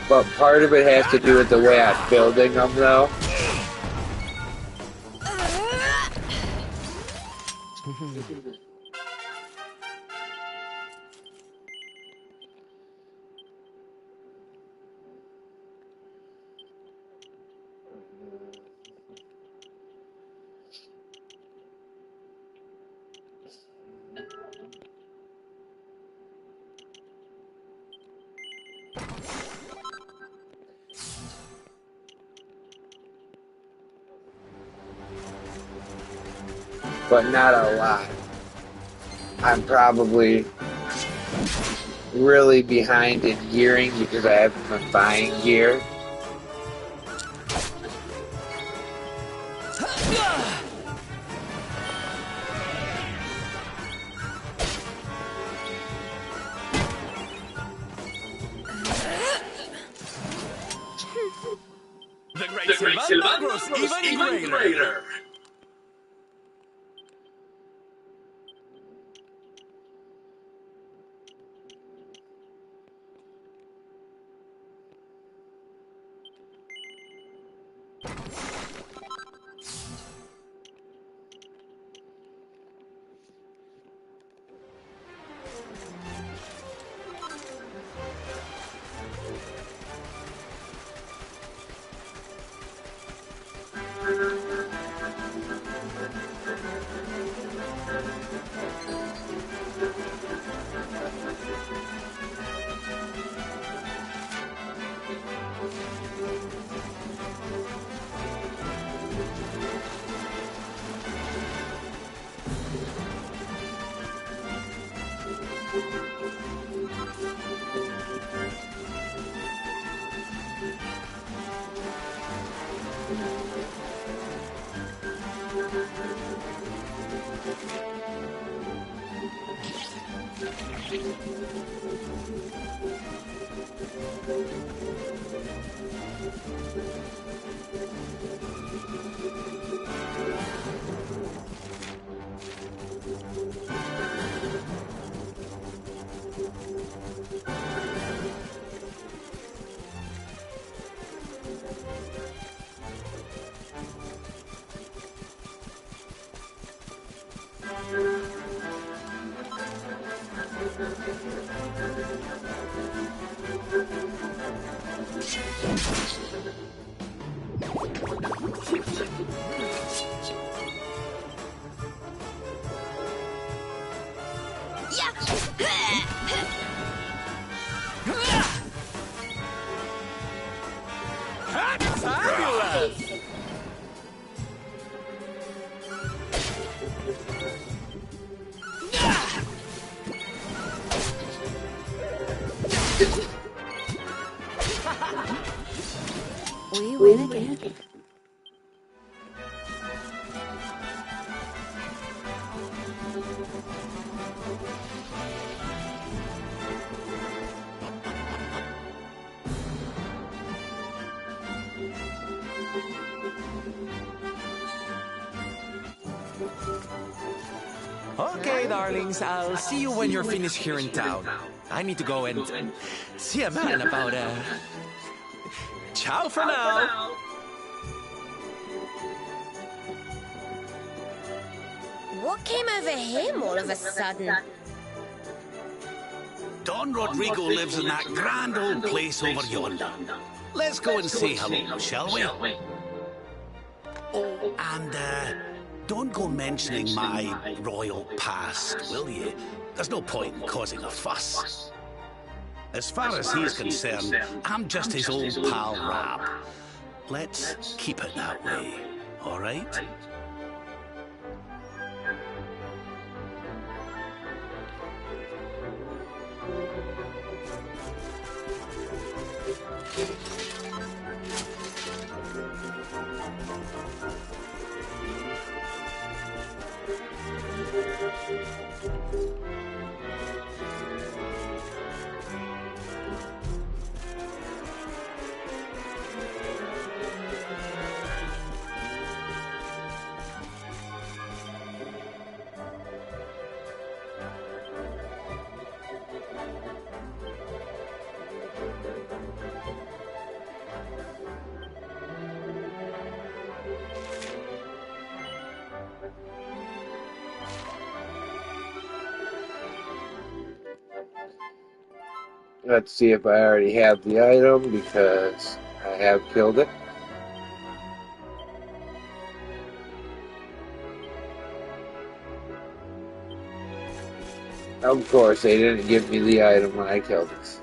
But part of it has to do with the way I'm building them, though. But not a lot. I'm probably really behind in gearing because I haven't been buying gear. The Great Silvando grows even greater. We win again. Okay, darlings, I'll see you when you're finished here in town. I need to go and see a man about ciao for now. What came over him all of a sudden? Don Rodrigo lives in that grand old place over yonder. Let's go and say hello, shall we? Oh, and don't go mentioning my royal past, will you? There's no point in causing a fuss. As far as he's concerned, I'm just his old pal Rab. Let's keep it that way, all right? Let's see if I already have the item, because I have killed it. Of course, they didn't give me the item when I killed it.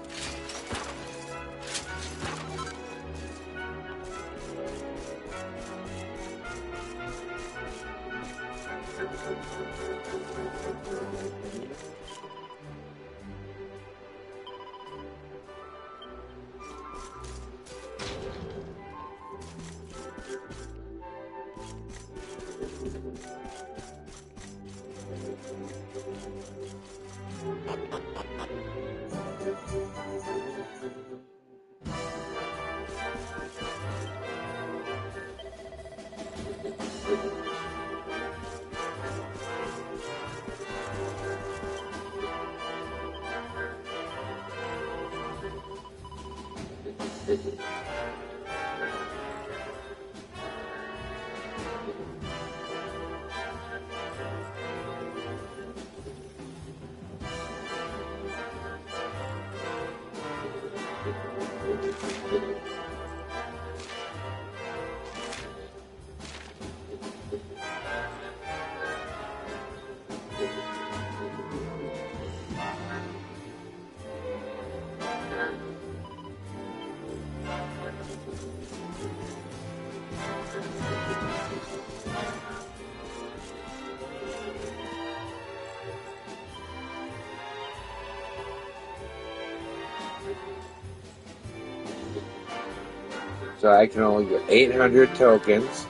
So I can only get 800 tokens.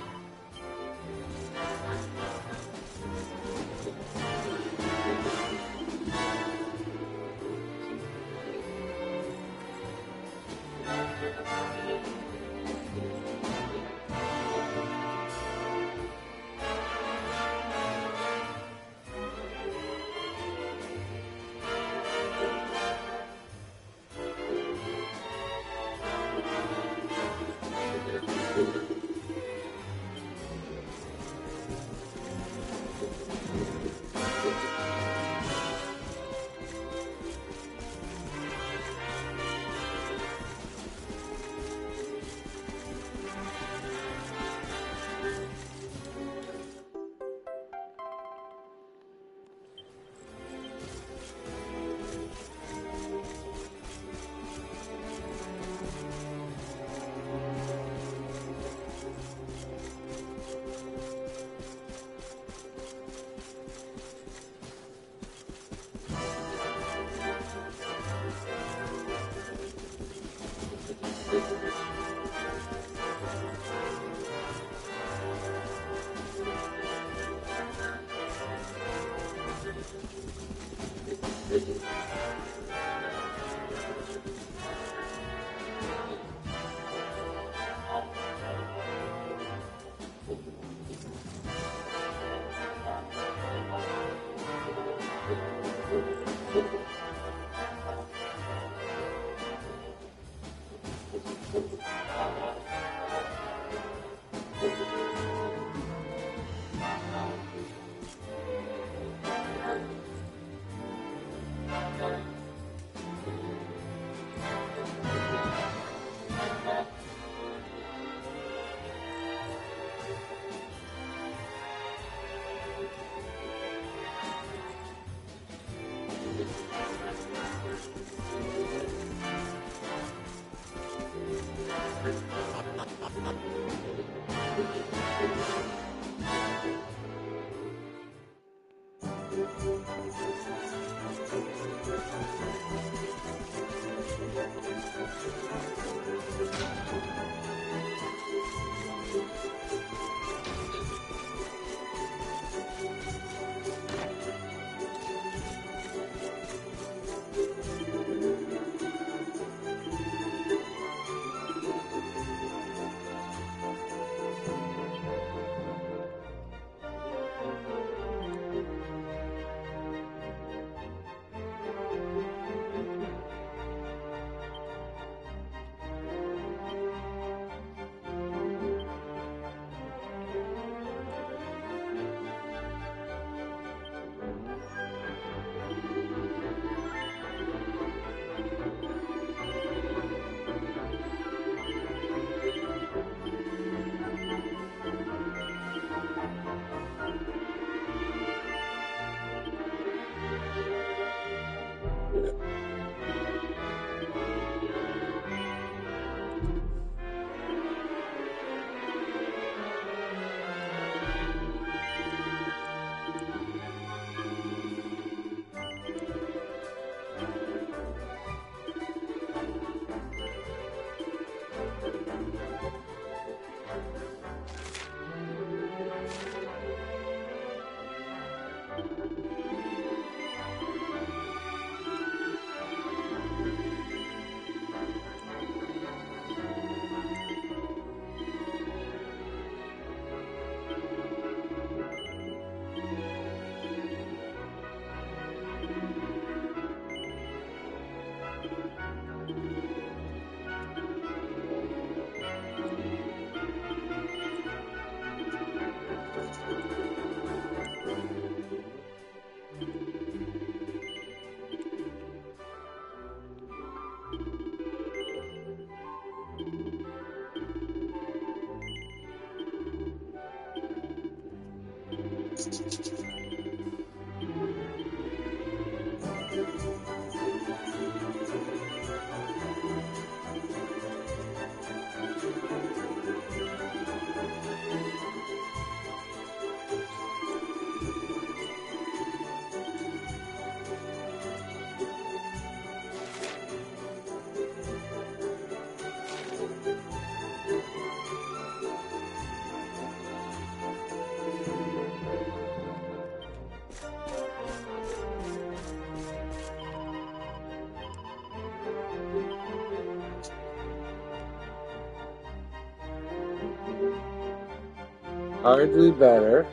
Hardly better.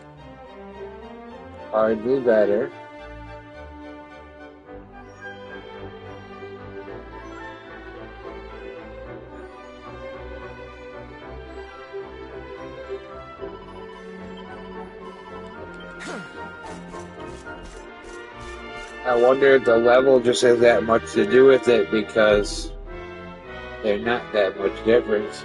Hardly better. I wonder if the level just has that much to do with it because they're not that much difference.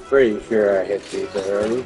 Pretty sure I hit these already.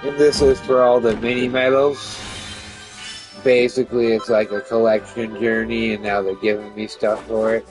And this is for all the mini medals. Basically, it's like a collection journey, and now they're giving me stuff for it.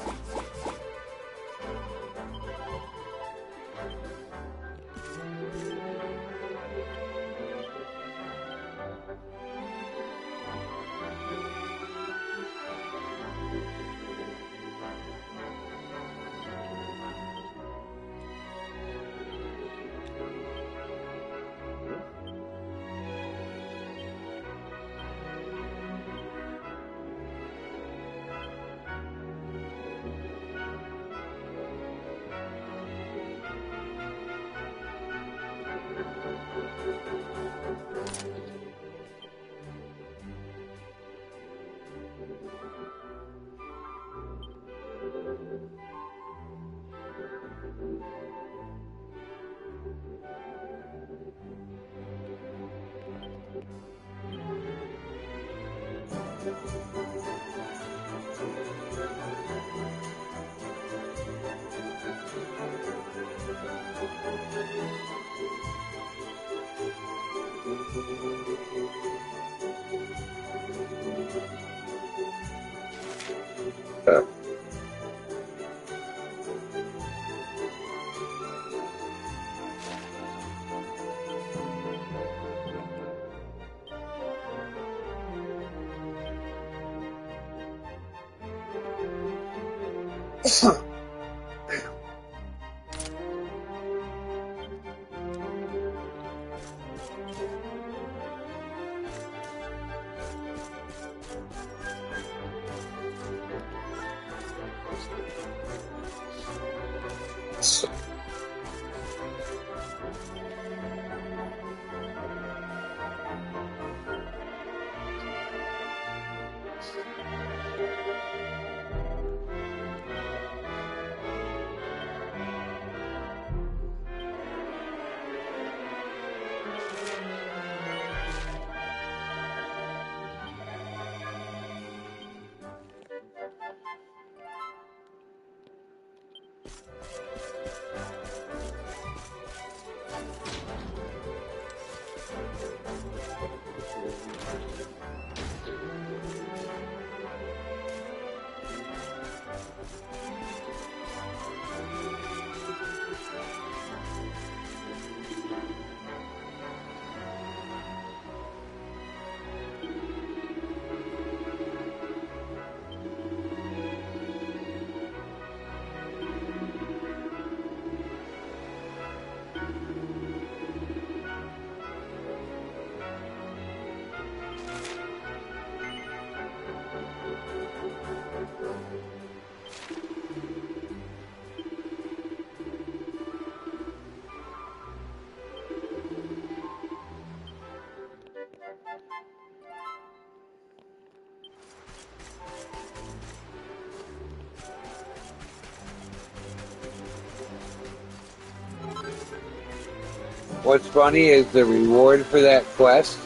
What's funny is the reward for that quest,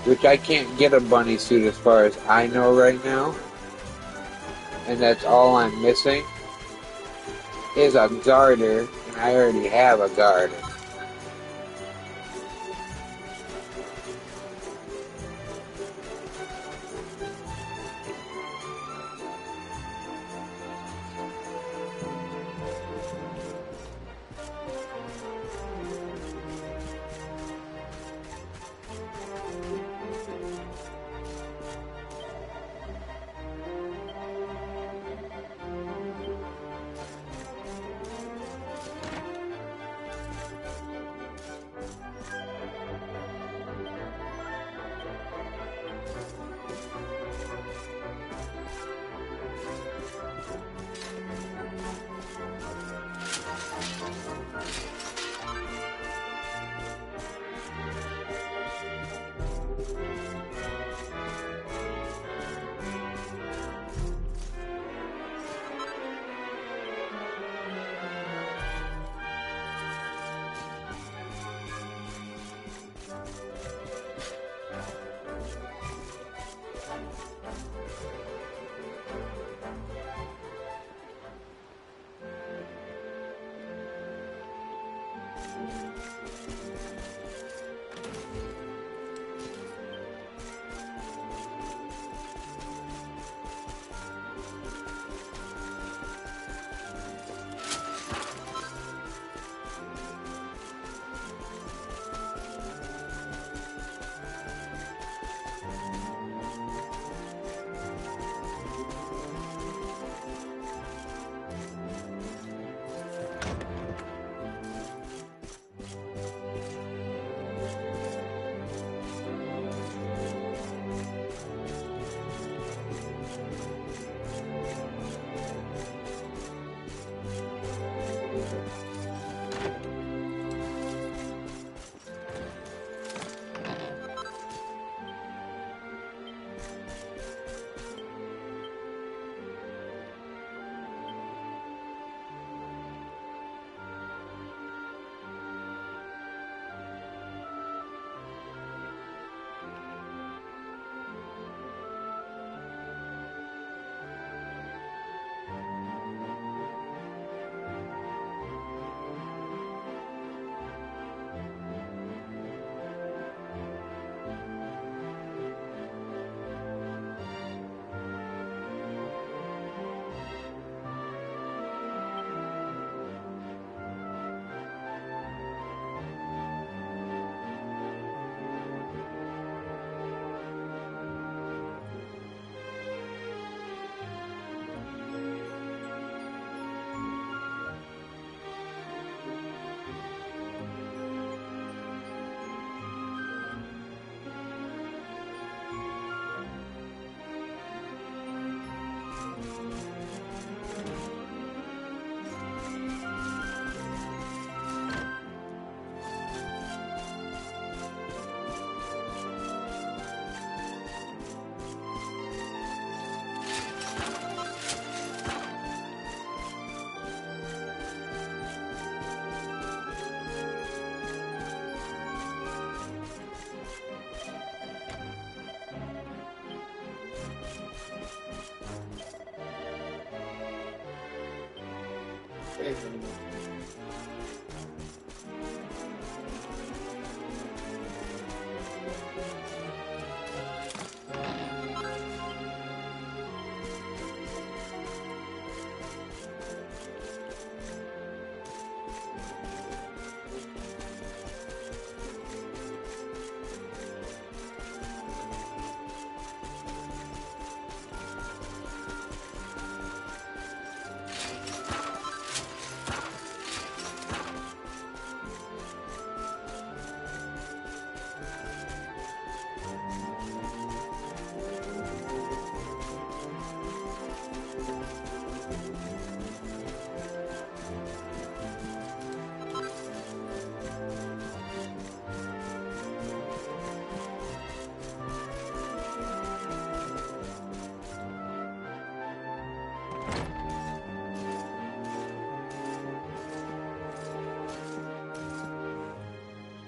which I can't get a bunny suit as far as I know right now, and that's all I'm missing, is a garter, and I already have a garter.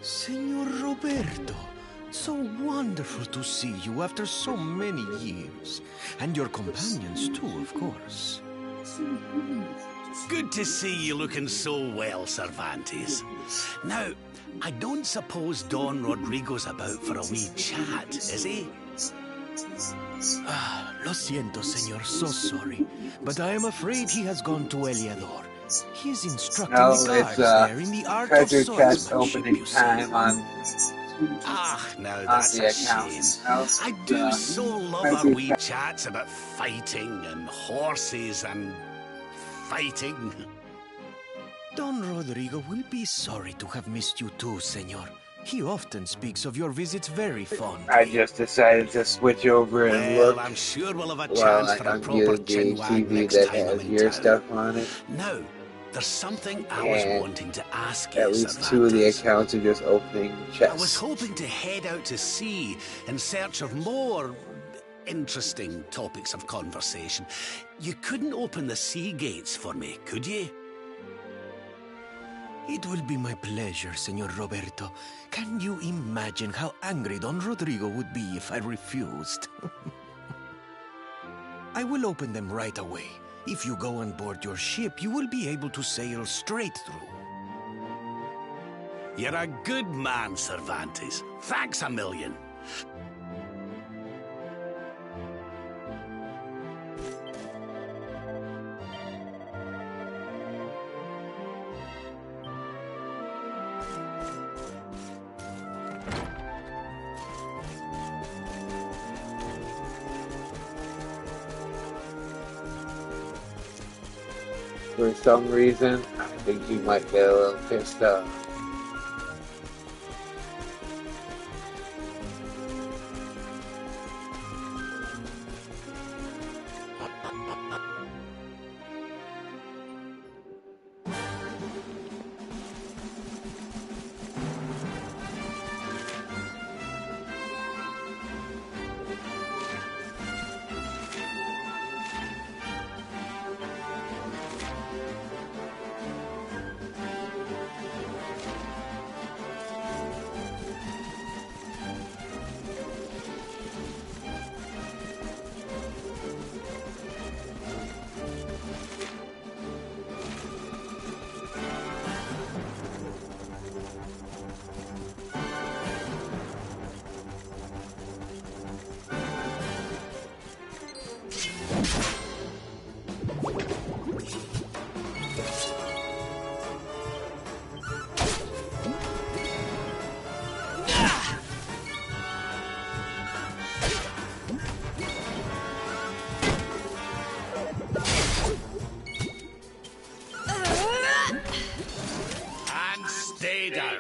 Senor Roberto, so wonderful to see you after so many years. And your companions too, of course. Good to see you looking so well, Cervantes. Now, I don't suppose Don Rodrigo's about for a wee chat, is he? Ah, lo siento, senor, so sorry. But I am afraid he has gone to Eliador. He is instructing the guards there in the art of treasure chest swordsmanship, opening you see. time on Now that's the a account. shame. No, I do so love our treasure wee chats about fighting and horses and fighting. Don Rodrigo will be sorry to have missed you too, senor. He often speaks of your visits very fondly. I just decided to switch over and Well, look I'm sure we'll have a while chance I for a proper unmuted the chinwag TV next that time I'm has in your town. stuff on it. Now, there's something I was wanting to ask you, At least Cervantes. 2 of the accounts are just opening chests. I was hoping to head out to sea in search of more interesting topics of conversation. You couldn't open the sea gates for me, could you? It will be my pleasure, Senor Roberto. Can you imagine how angry Don Rodrigo would be if I refused? I will open them right away. If you go on board your ship, you will be able to sail straight through. You're a good man, Cervantes. Thanks a million. For some reason, I think he might get a little pissed off. Stay down.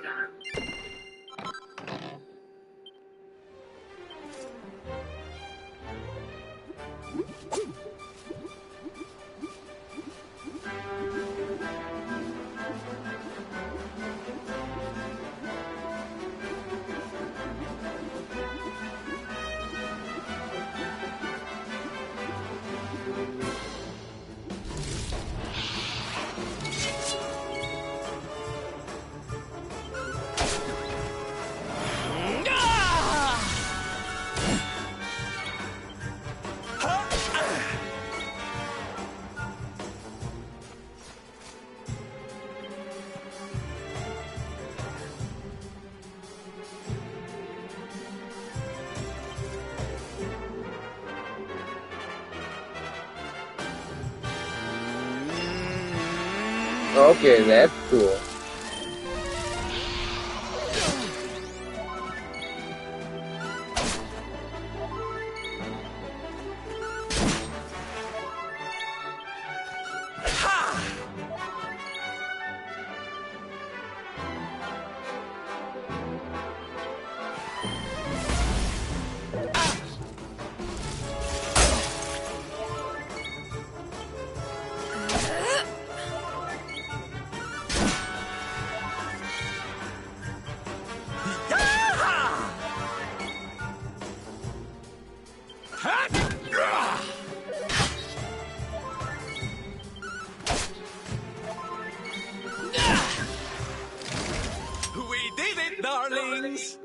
Okay, that's cool. darlings.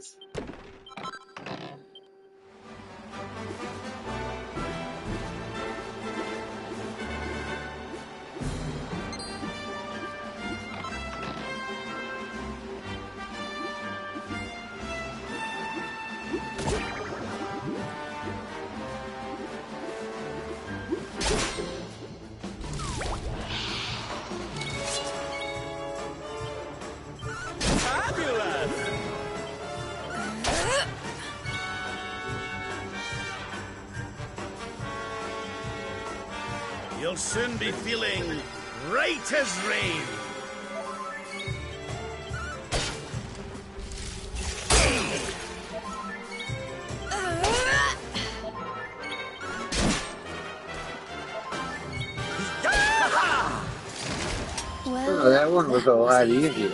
You'll soon be feeling right as rain. Oh, that one was a lot easier.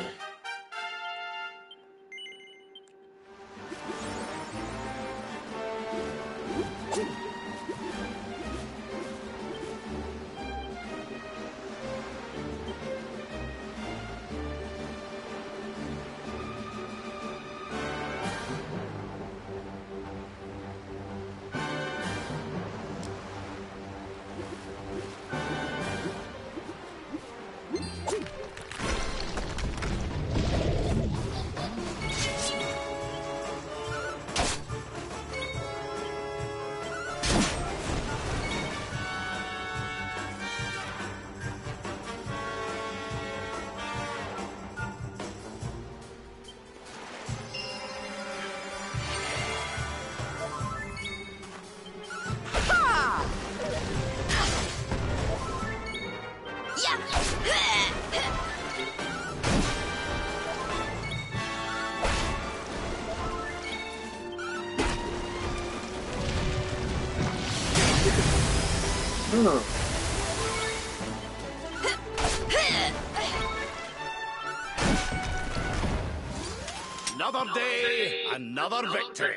Another day, another victory.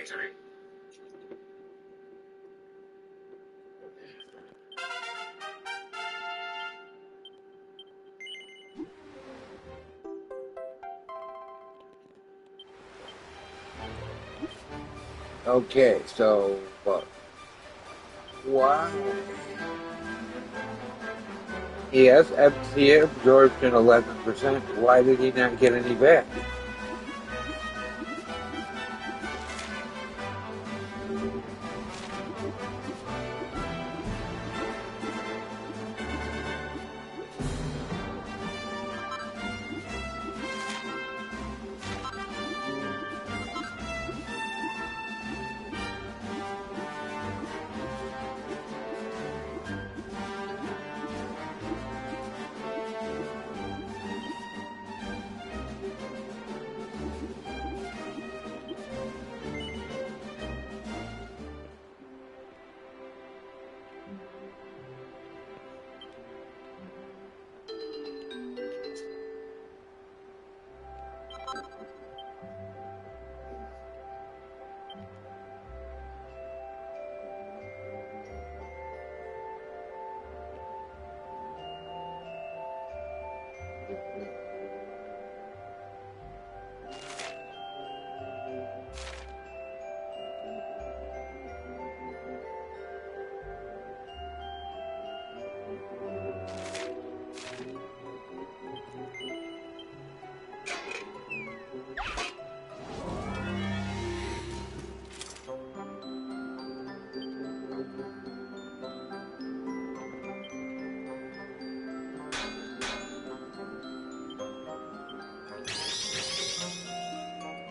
Okay, so wow. Yes, he absorption 11%. Why did he not get any back?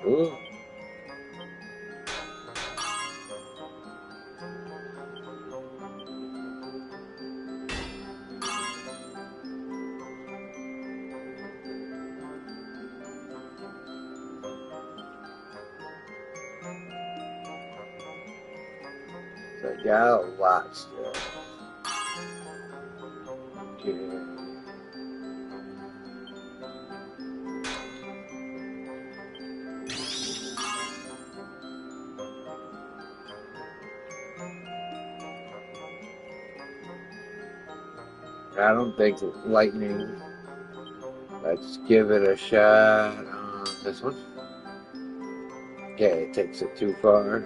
Ooh. So I got a lot still. Okay. I don't think lightning. Let's give it a shot on this one. Okay, it takes it too far.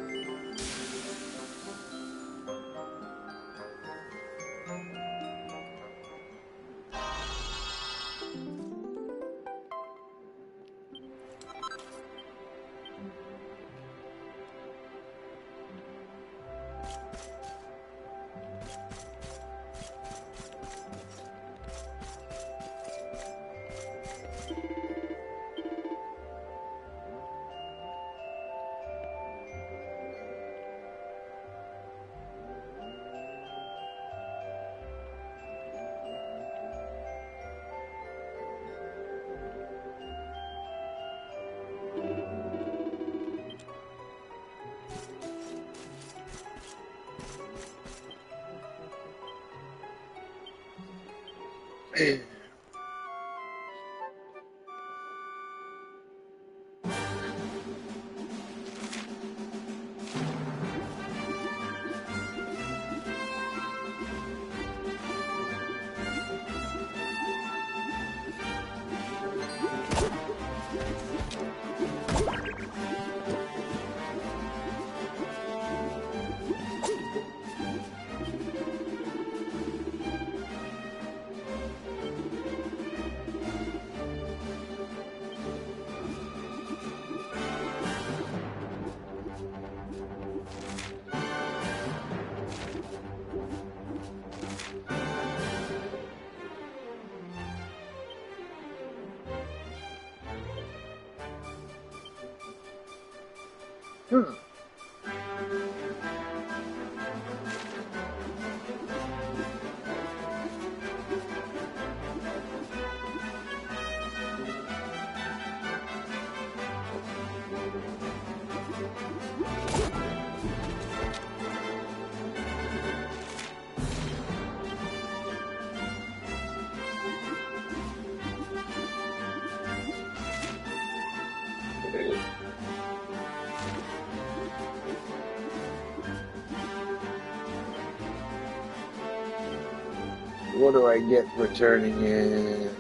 What do I get for turning in?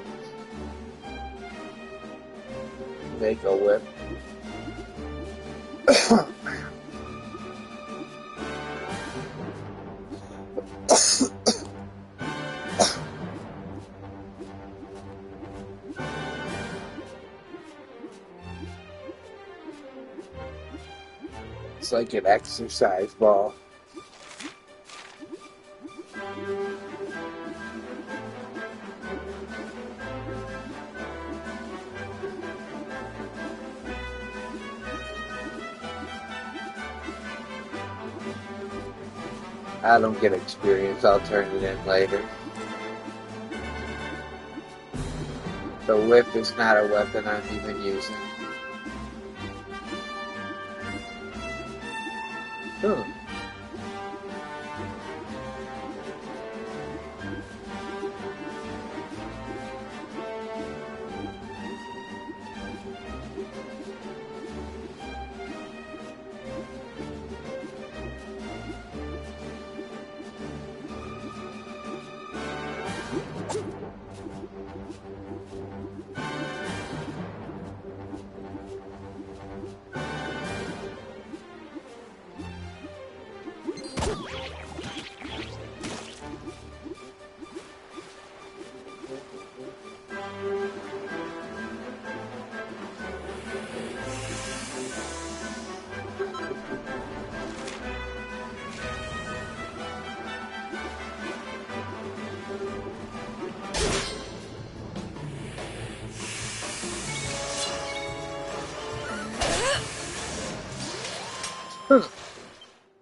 Make a whip. It's like an exercise ball. I don't get experience, I'll turn it in later. The whip is not a weapon I'm even using.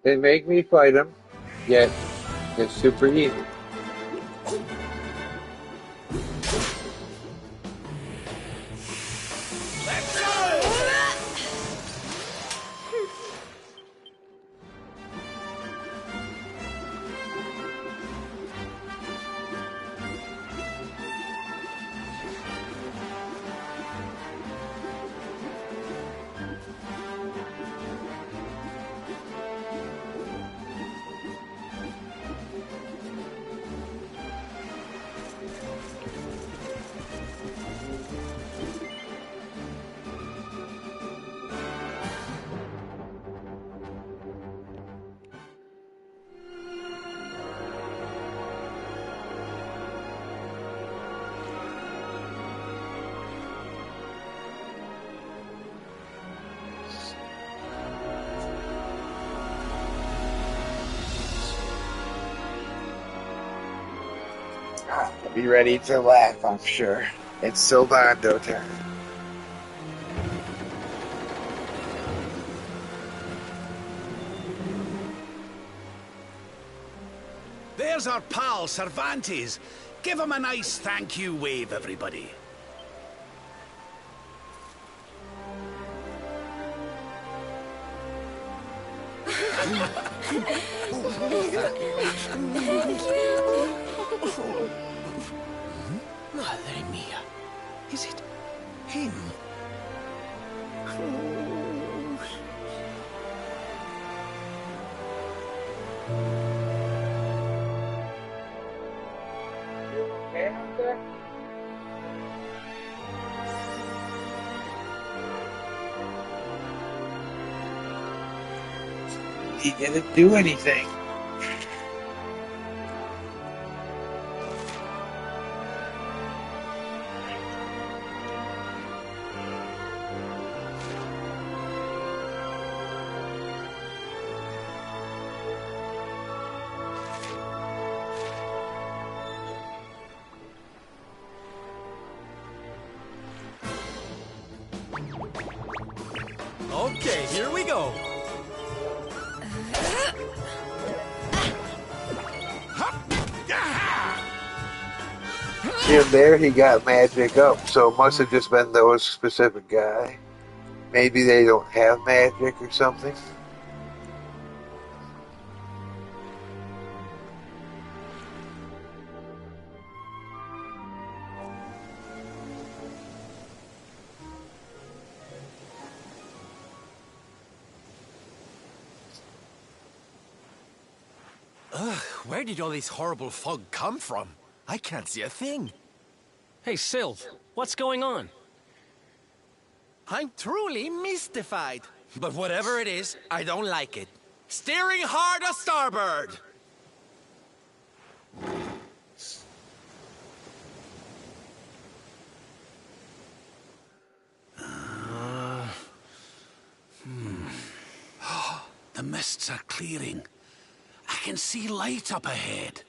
They make me fight them, yet it's super easy. Be ready to laugh, I'm sure. It's Silvando time. There's our pal, Cervantes. Give him a nice thank you wave, everybody. Madre mia. Is it him? He didn't do anything. Okay, here we go. See him there? He got magic up, so it must have just been those specific guy. Maybe they don't have magic or something. Ugh, where did all this horrible fog come from? I can't see a thing. Hey, Sylv, what's going on? I'm truly mystified. But whatever it is, I don't like it. Steering hard a starboard! The mists are clearing. I can see light up ahead.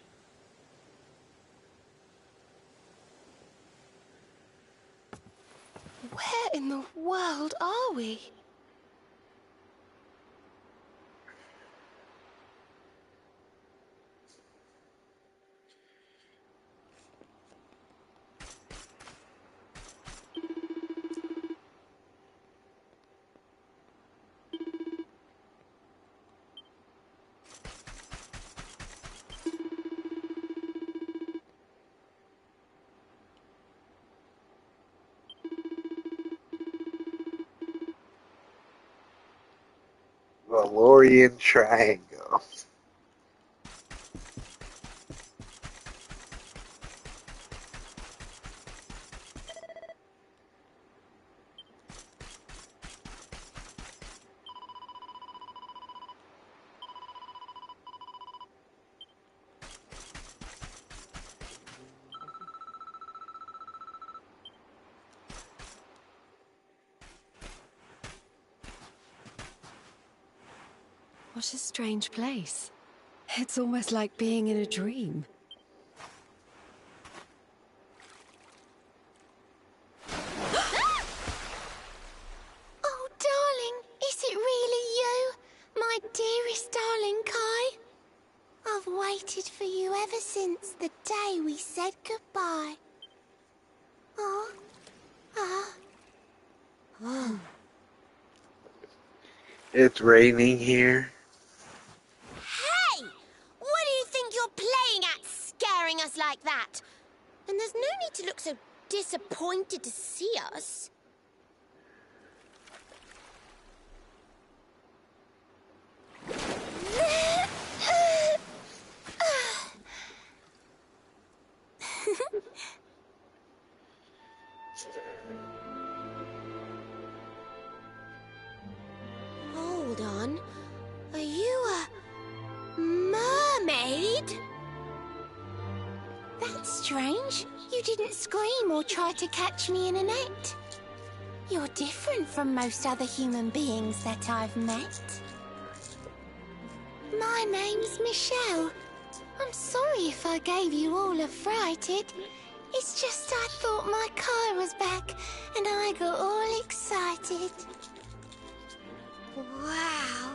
Where in the world are we? Valorian Triangle. What a strange place. It's almost like being in a dream. Oh, darling, is it really you? My dearest darling Kai? I've waited for you ever since the day we said goodbye. Oh. Oh. It's raining here. Hey! What do you think you're playing at, scaring us like that? And there's no need to look so disappointed to see us. Hold on. Are you a mermaid? That's strange. You didn't scream or try to catch me in a net. You're different from most other human beings that I've met. My name's Michelle. I'm sorry if I gave you all a fright. It's just I thought my Kai was back and I got all excited. Wow,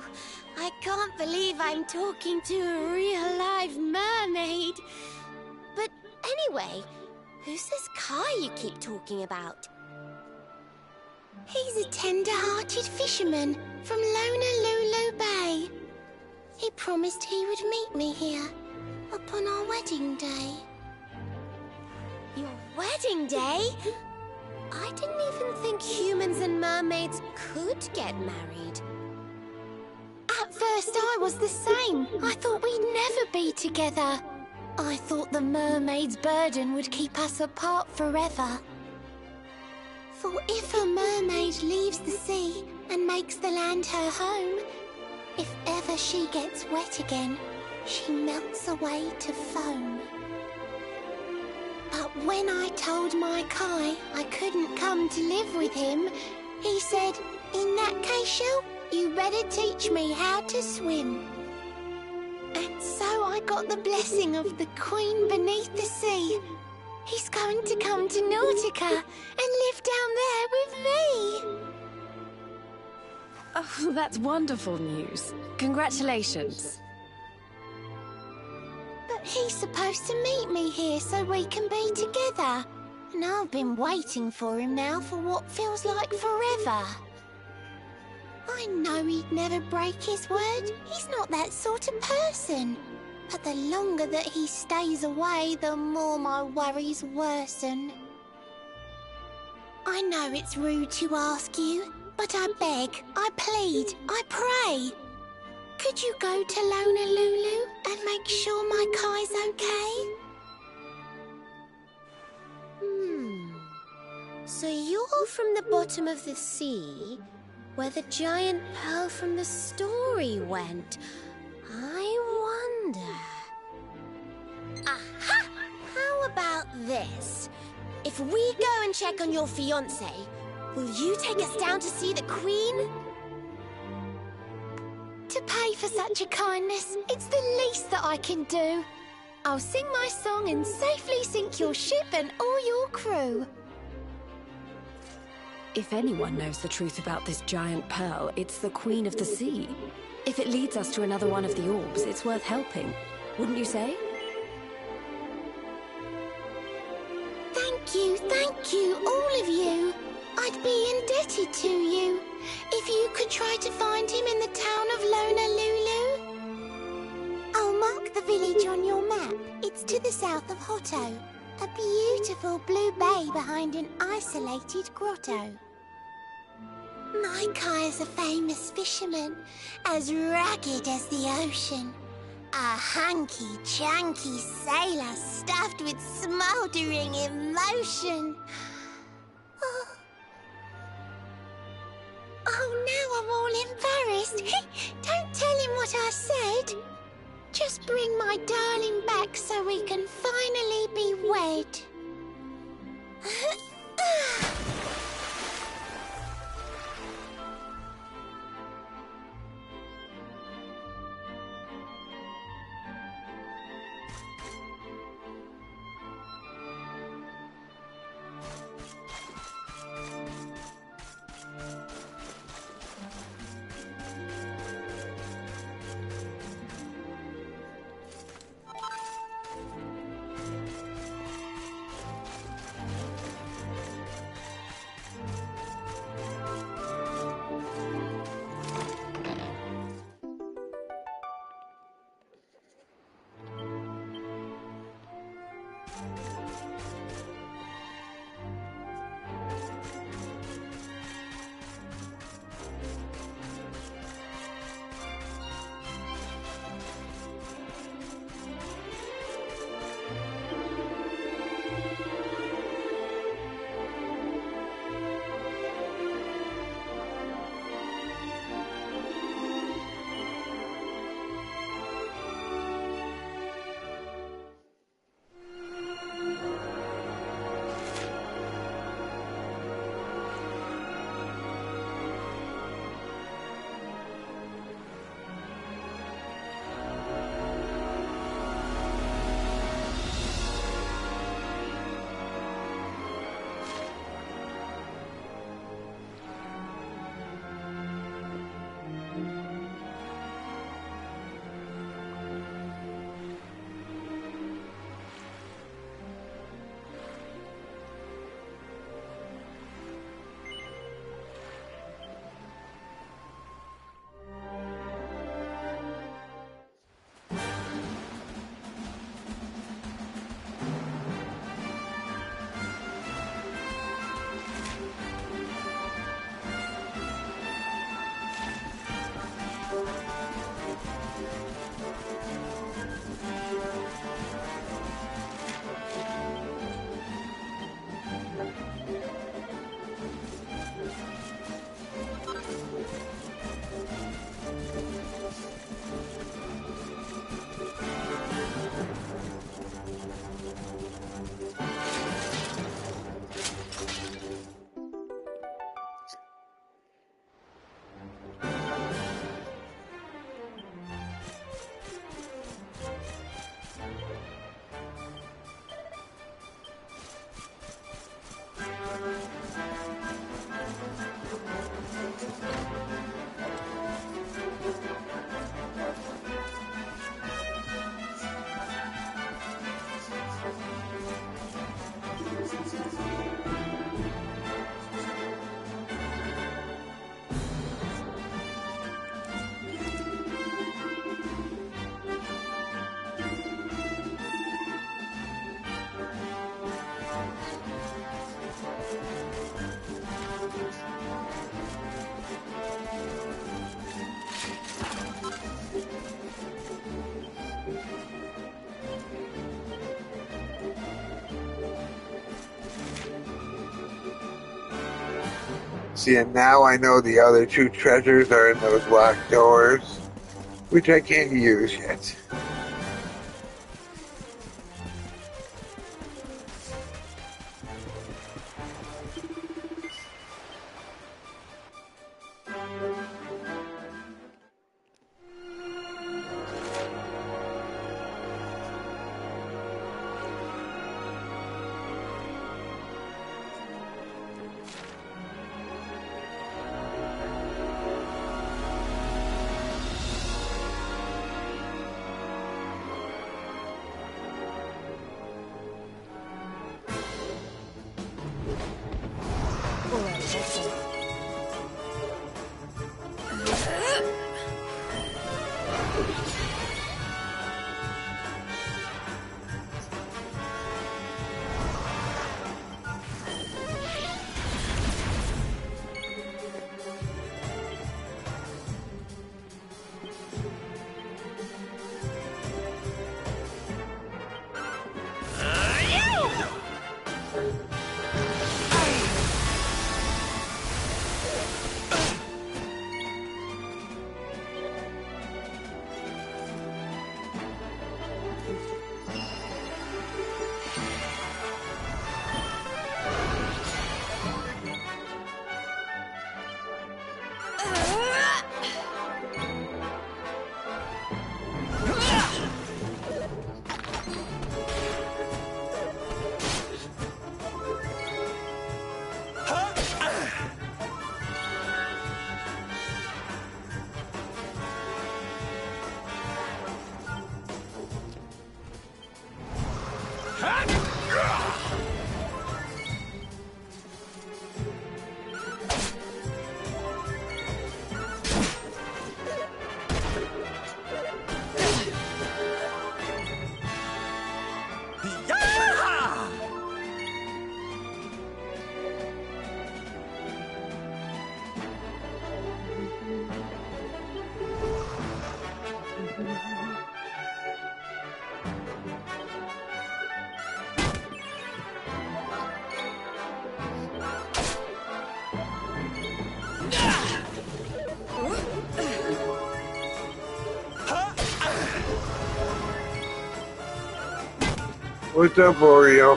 I can't believe I'm talking to a real live mermaid. But anyway, who's this Kai you keep talking about? He's a tender-hearted fisherman from Luna Bay. He promised he would meet me here upon our wedding day. Your wedding day? I didn't even think humans and mermaids could get married. At first I was the same. I thought we'd never be together. I thought the mermaid's burden would keep us apart forever. For if a mermaid leaves the sea and makes the land her home, if ever she gets wet again, she melts away to foam. But when I told my Kai I couldn't come to live with him, he said, "In that case, Shell, you better teach me how to swim." And so I got the blessing of the Queen beneath the sea. He's going to come to Nautica and live down there with me. Oh, that's wonderful news. Congratulations. But he's supposed to meet me here so we can be together. And I've been waiting for him now for what feels like forever. I know he'd never break his word. He's not that sort of person. But the longer that he stays away, the more my worries worsen. I know it's rude to ask you, but I beg, I plead, I pray. Could you go to Lulu and make sure my Kai's okay? So you're from the bottom of the sea, where the giant pearl from the story went. I wonder... Aha! How about this? If we go and check on your fiancé, will you take us down to see the Queen? To pay for such a kindness, it's the least that I can do. I'll sing my song and safely sink your ship and all your crew. If anyone knows the truth about this giant pearl, it's the Queen of the Sea. If it leads us to another one of the orbs, it's worth helping. Wouldn't you say? Thank you, all of you. I'd be indebted to you. If you could try to find him in the town of Luna. I'll mark the village on your map. It's to the south of Hotto. A beautiful blue bay behind an isolated grotto. My Kai is a famous fisherman, as rugged as the ocean. A hanky-janky sailor stuffed with smouldering emotion. Oh, now I'm all embarrassed. Don't tell him what I said. Just bring my darling back so we can finally be wed. See, and now I know the other two treasures are in those locked doors, which I can't use yet. What's up, Oreo?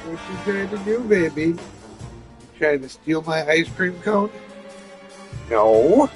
What you trying to do, baby? You trying to steal my ice cream cone? No.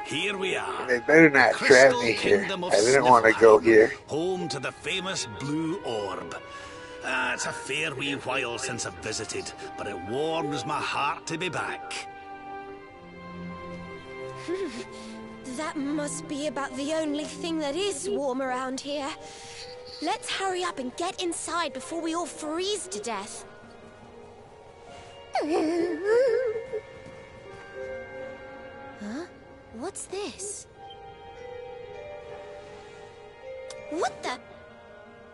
Here we are. They better not trap me here. I didn't want to go here. Home to the famous Blue Orb. It's a fair wee while since I've visited, but it warms my heart to be back. That must be about the only thing that is warm around here. Let's hurry up and get inside before we all freeze to death. Huh? What's this? What the?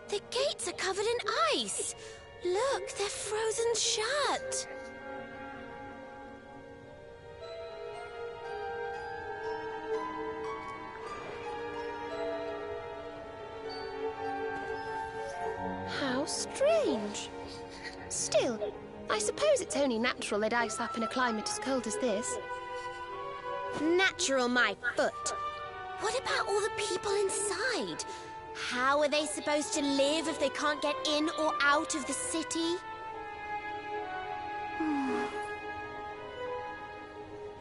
The gates are covered in ice. Look, they're frozen shut. How strange. Still, I suppose it's only natural they'd ice up in a climate as cold as this. Natural, my foot. What about all the people inside? How are they supposed to live if they can't get in or out of the city?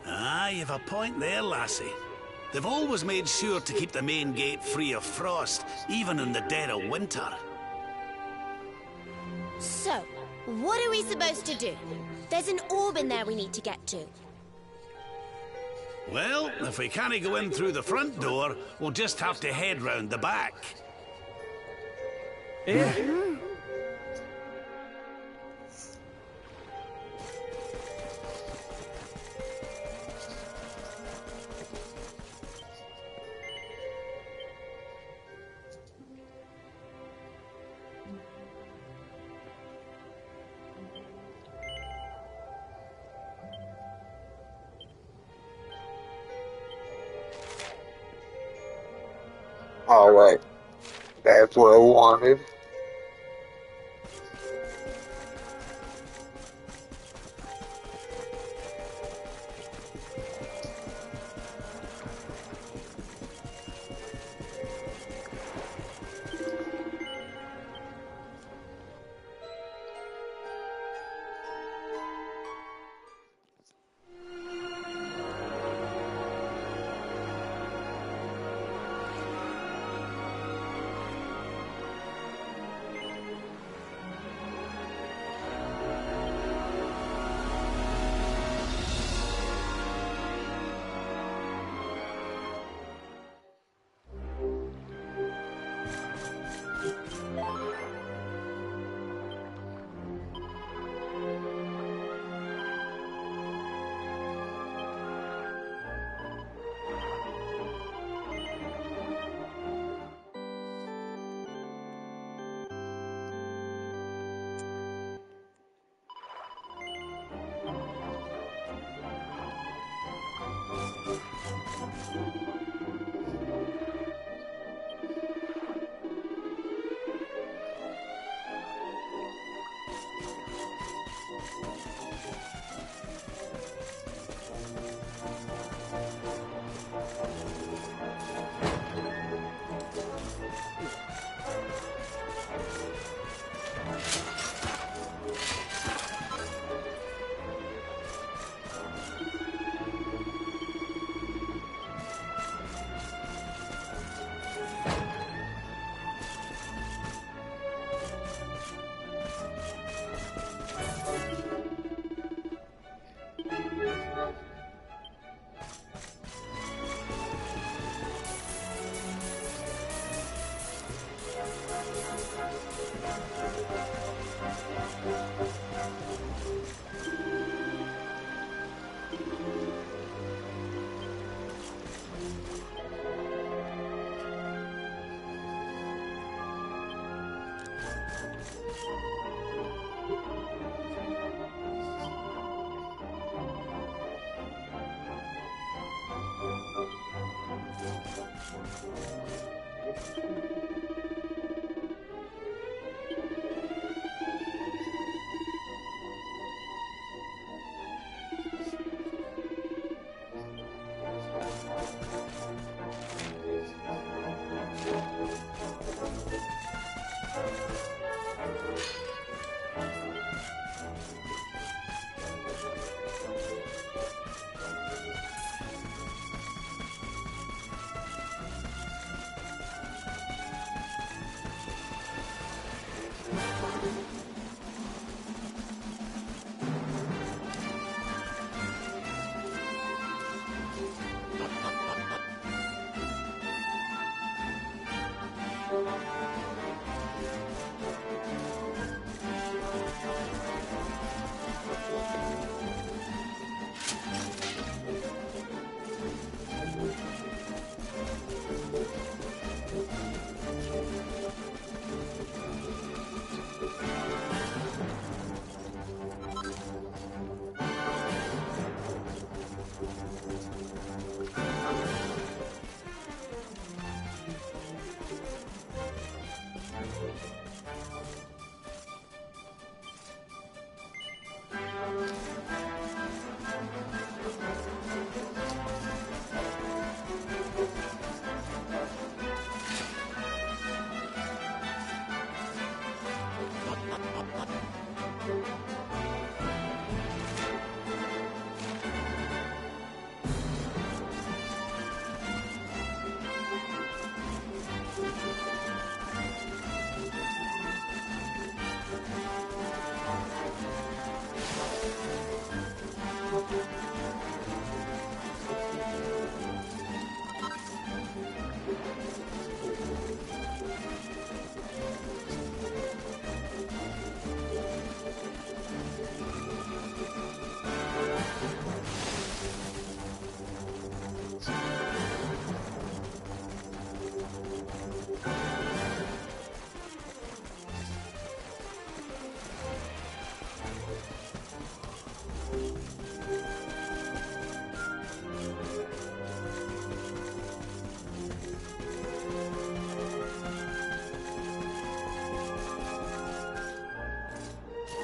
Ah, you've a point there, lassie. They've always made sure to keep the main gate free of frost, even in the dead of winter. So, what are we supposed to do? There's an orb in there we need to get to. Well, if we can't go in through the front door, we'll just have to head round the back. Alright. That's what I wanted.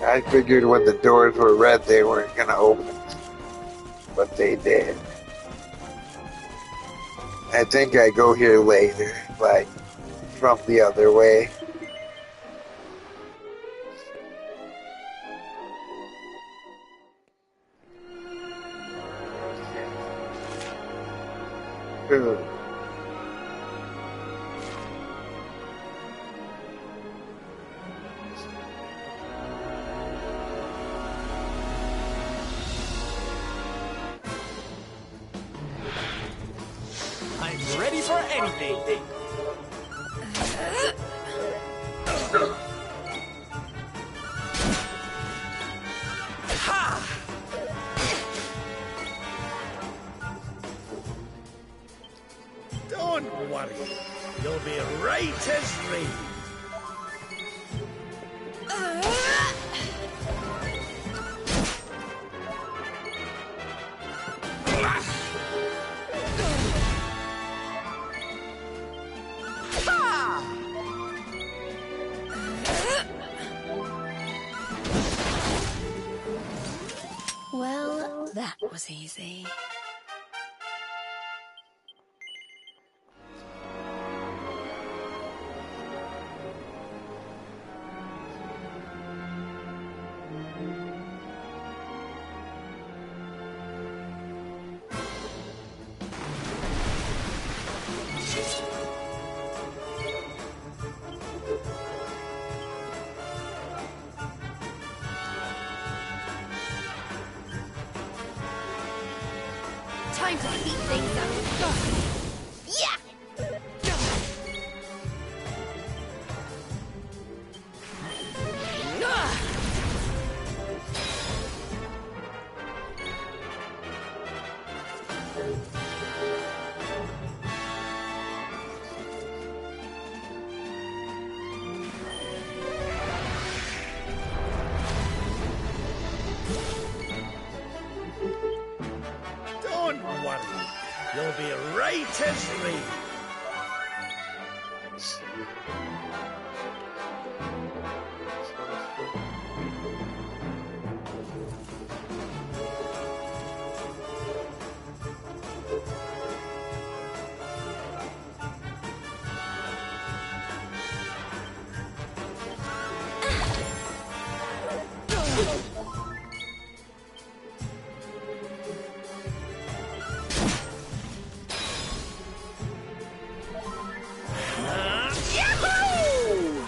I figured when the doors were red they weren't gonna open, but they did. I think I go here later, like from the other way. Ugh. I'm ready for anything. Ha! Don't worry. You'll be right as rain. Well, that was easy. Time to heat things up. Yeah! Don't worry. You'll be right as rain. Yahoo!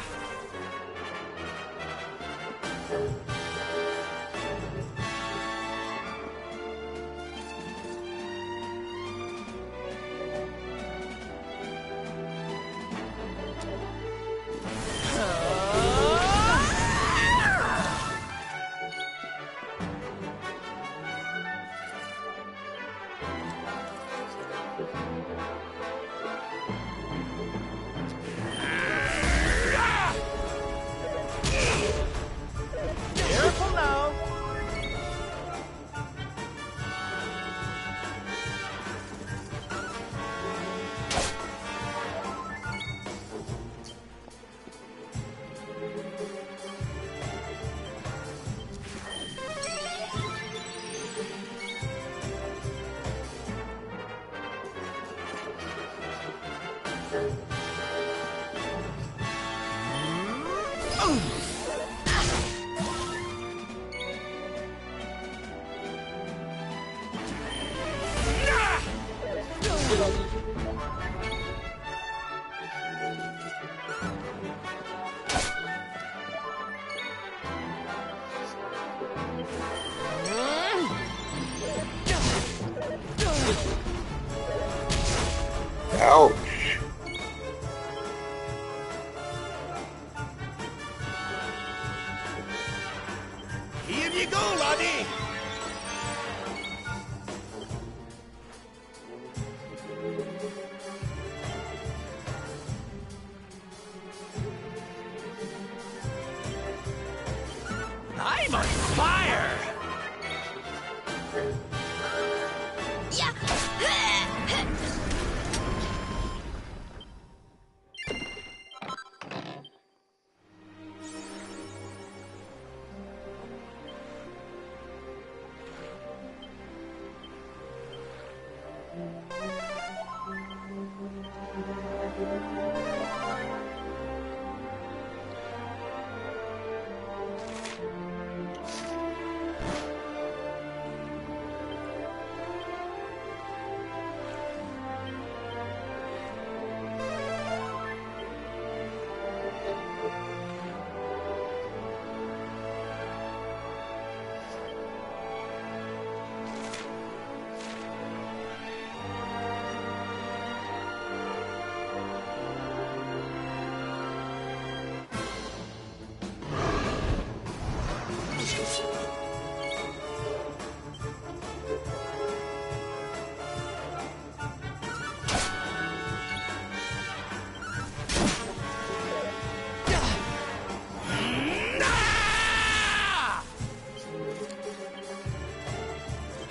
Ouch. Here you go, laddie! I'm on fire! Yeah!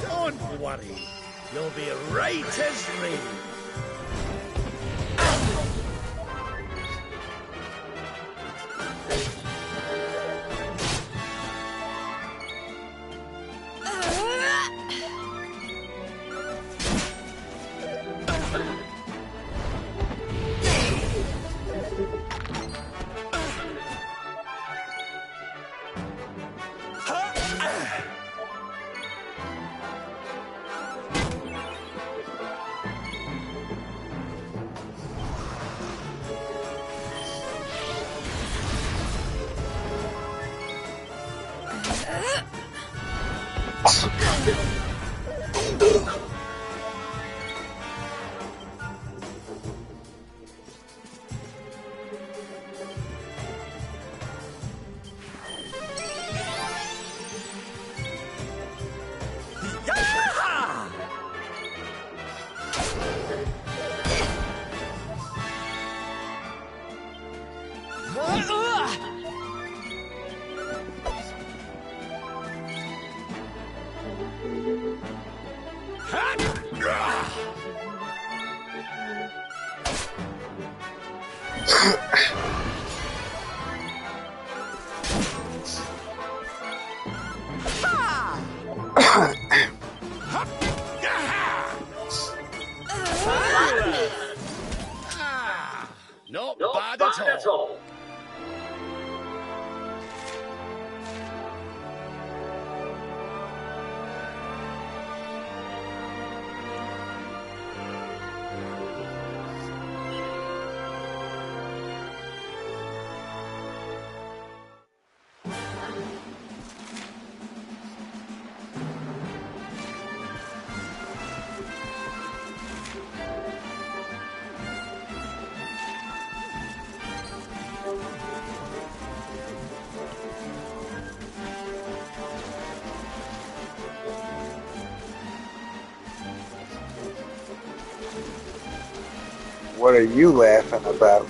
Don't worry. You'll be right as rain. Not bad at all. What are you laughing about?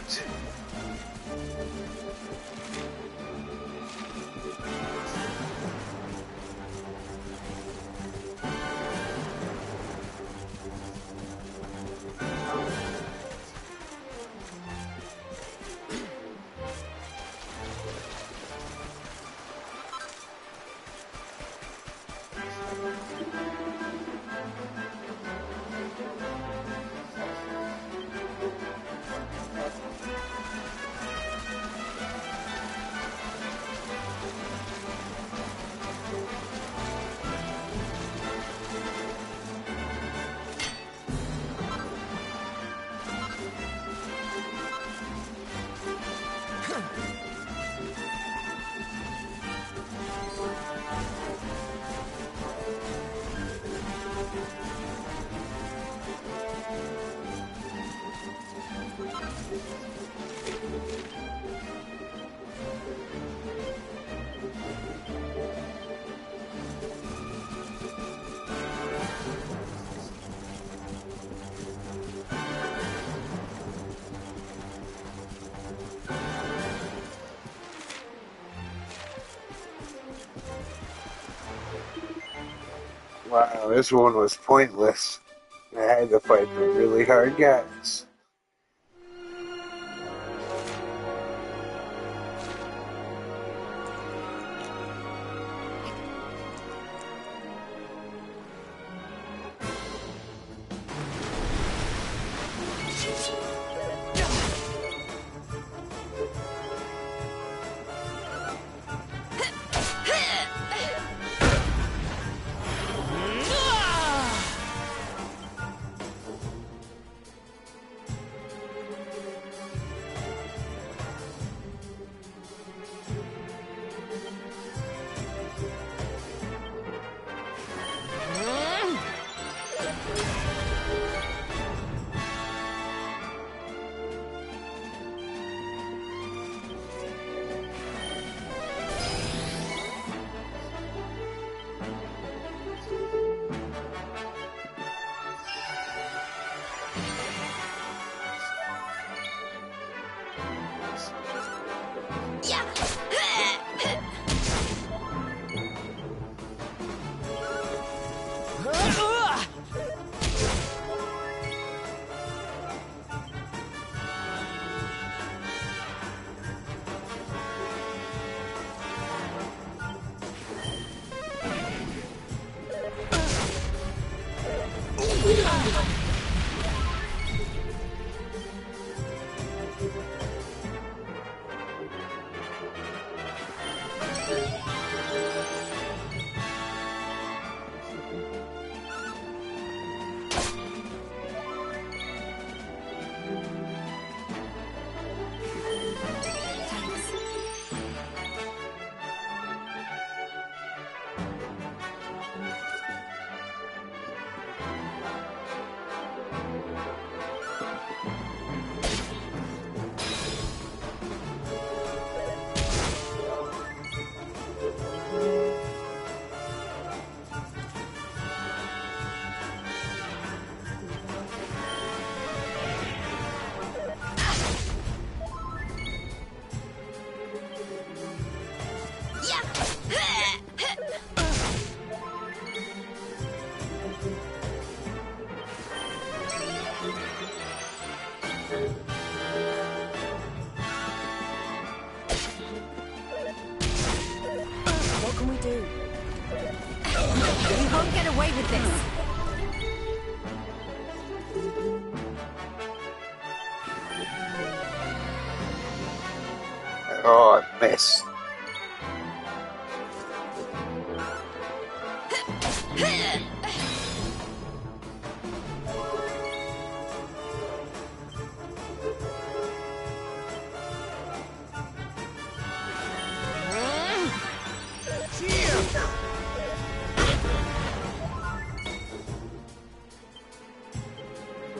Wow, this one was pointless. I had to fight some really hard guys. What can we do? We won't get away with this. Oh, I missed.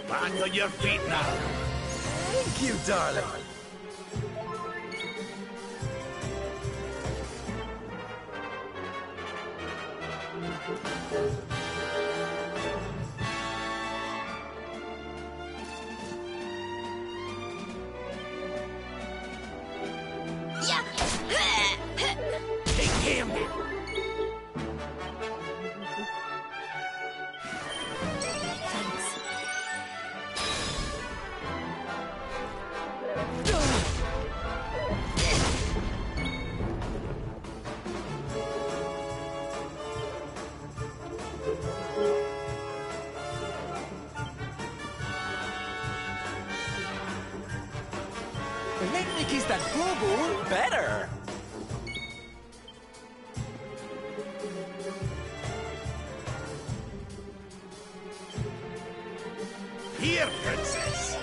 Back on your feet now. Thank you, darling. Take him. Make me kiss that boo-boo better. Here, princess.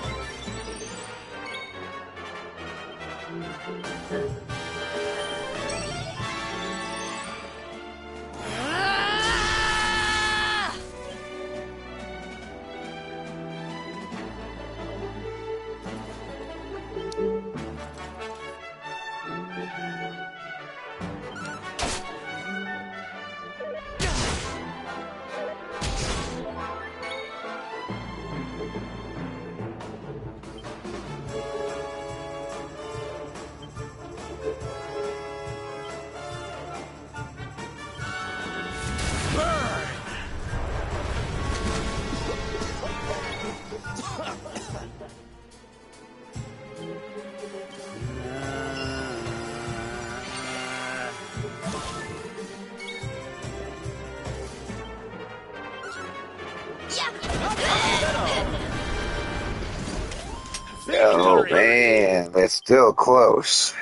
Man, that's still close.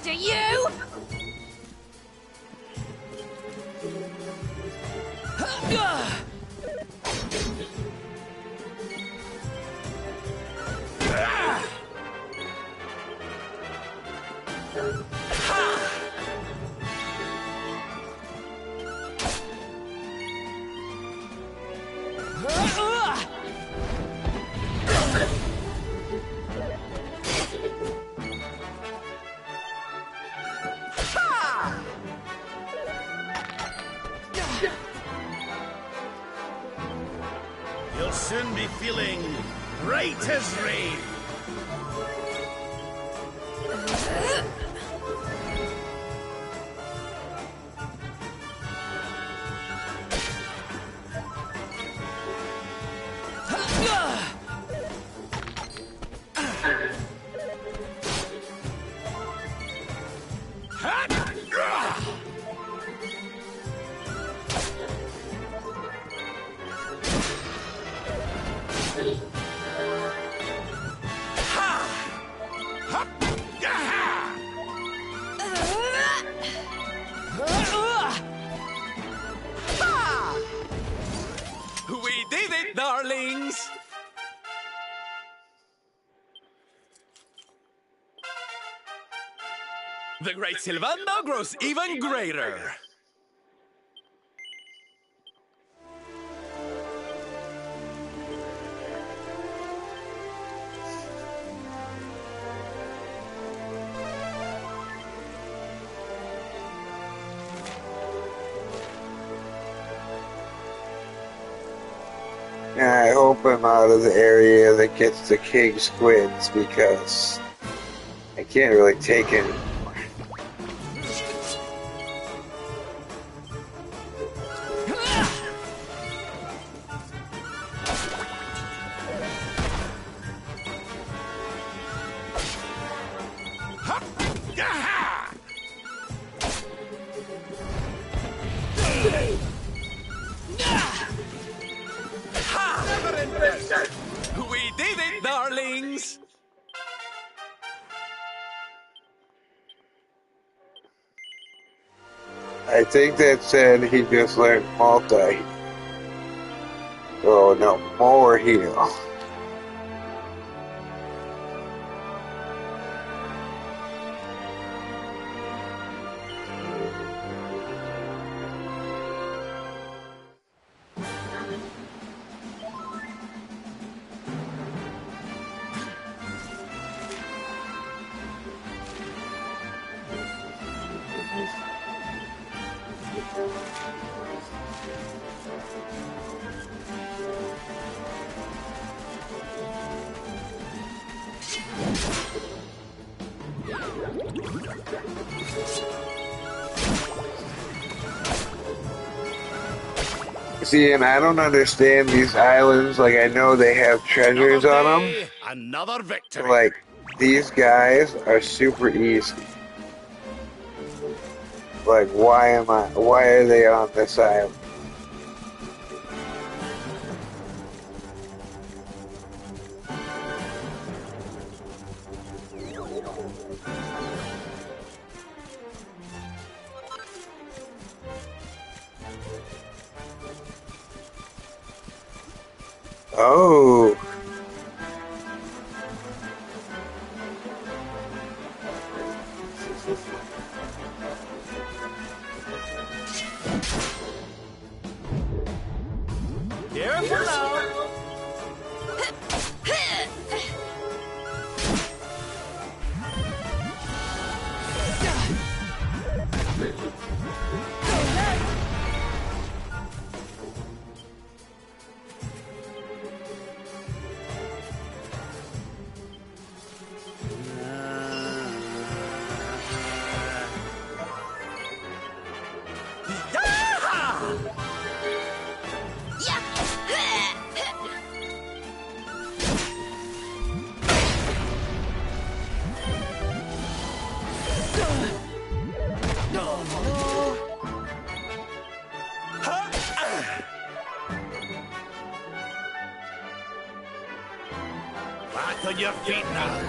Do you? You'll soon be feeling right as rain. We did it, darlings! The great Sylvando grows even greater. I hope I'm out of the area that gets the king squids because I can't really take it. We did it, darlings! I think that said he just learned multi. Oh no, more heal. See, and I don't understand these islands. Like, I know they have treasures on them. Another victory. Like, these guys are super easy. Like, why are they on this island? Oh. on your feet now.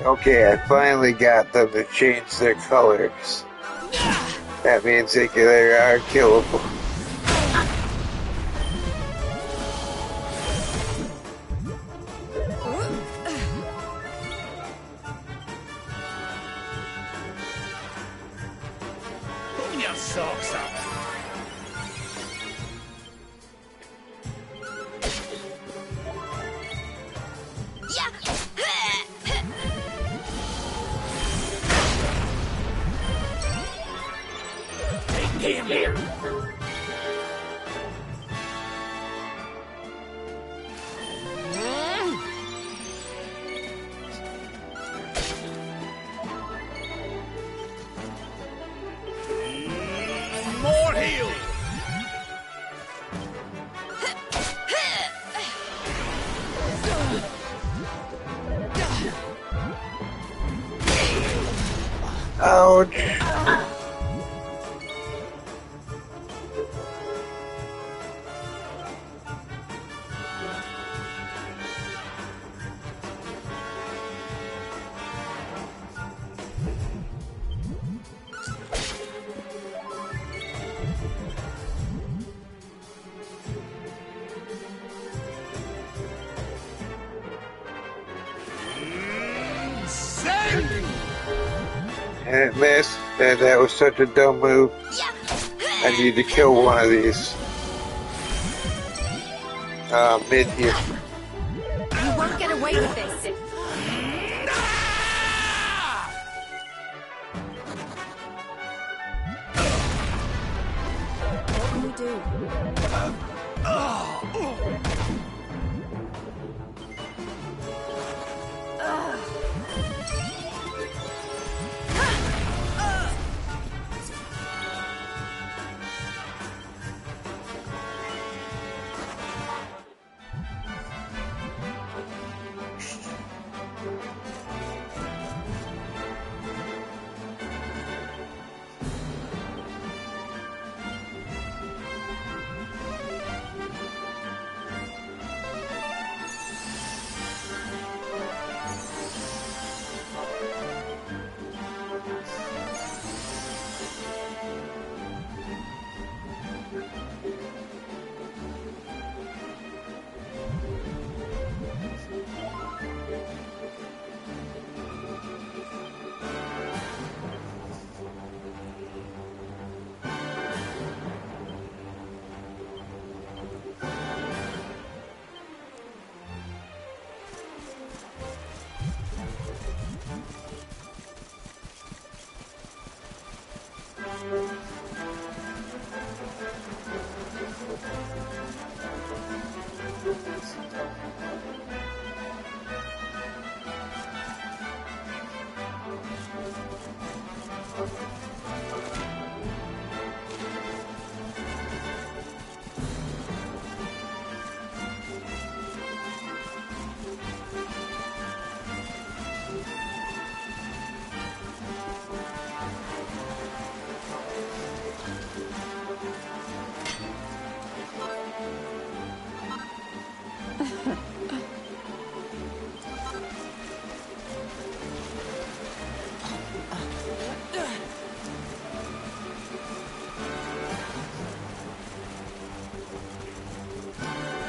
Okay, I finally got them to change their colors. That means they are killable. Pull your socks up. Damn it. More heal. Ouch. And it missed, and that was such a dumb move. I need to kill one of these. Mid here. You won't get away with this. What can we do?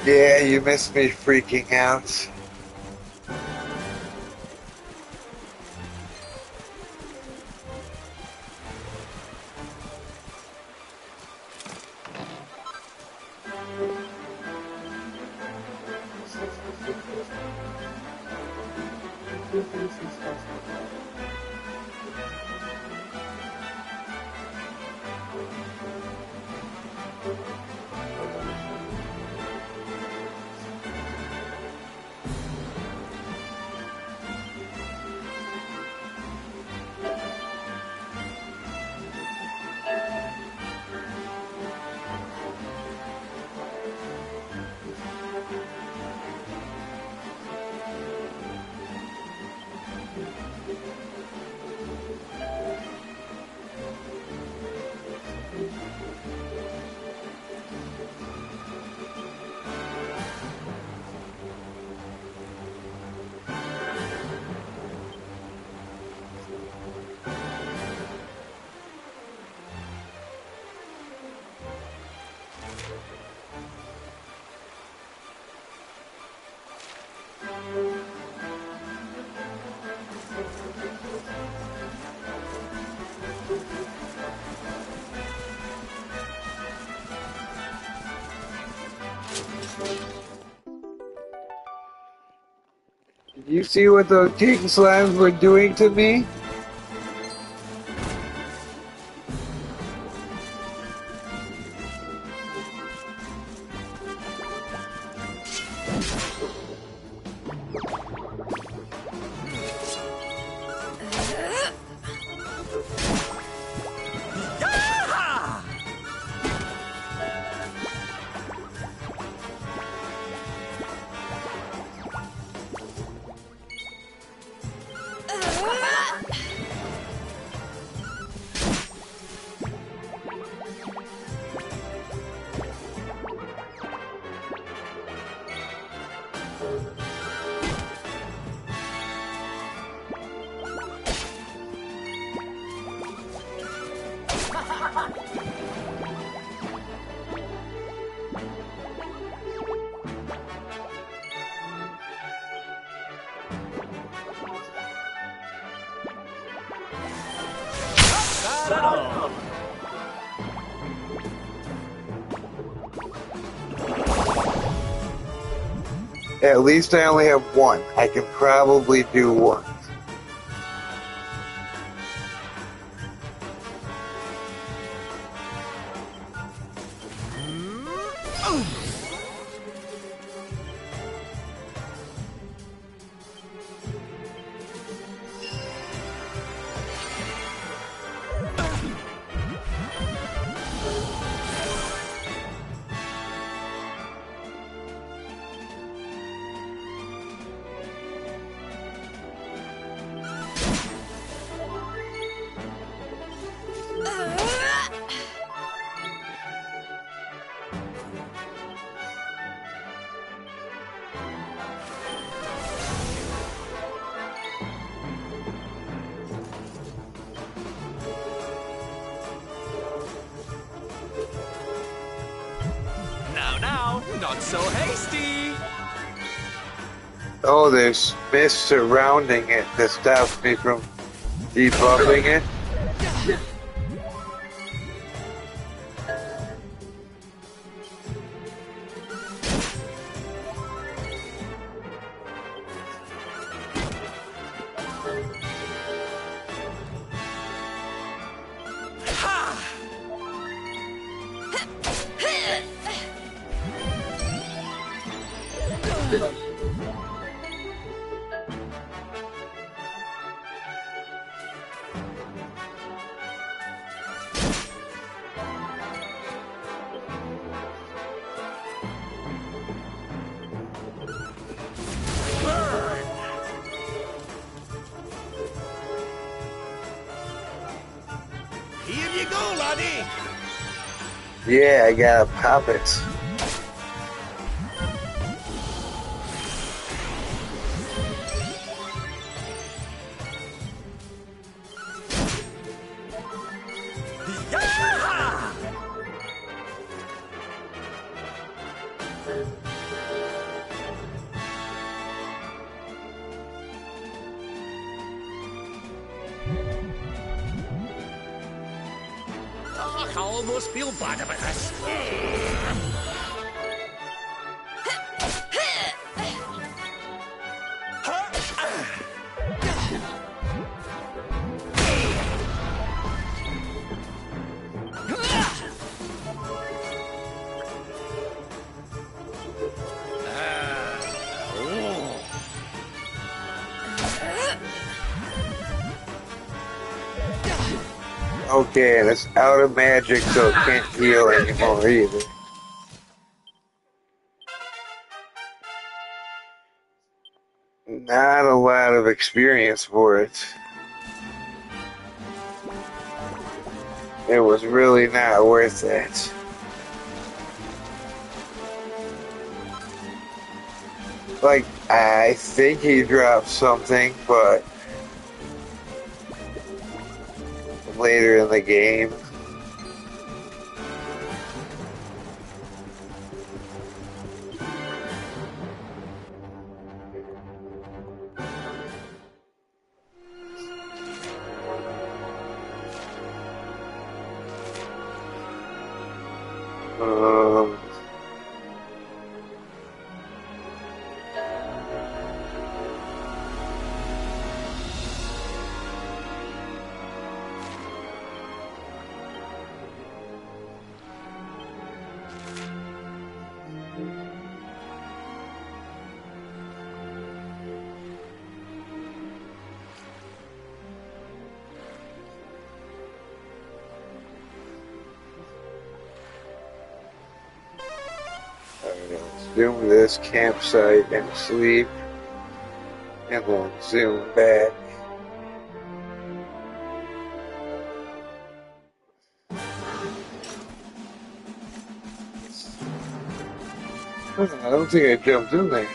Yeah, you missed me freaking out. Did you see what those king slimes were doing to me? At least I only have one. I can probably do one. Now, not so hasty. Oh, there's mist surrounding it that stops me from debuffing it. Here you go, laddie. Yeah, I gotta pop it. I almost feel bad about this. Okay, and it's out of magic, so it can't heal anymore either. Not a lot of experience for it. It was really not worth it. Like, I think he dropped something, but later in the game. Um, zoom this campsite and sleep, and then zoom back. I don't think I jumped in there.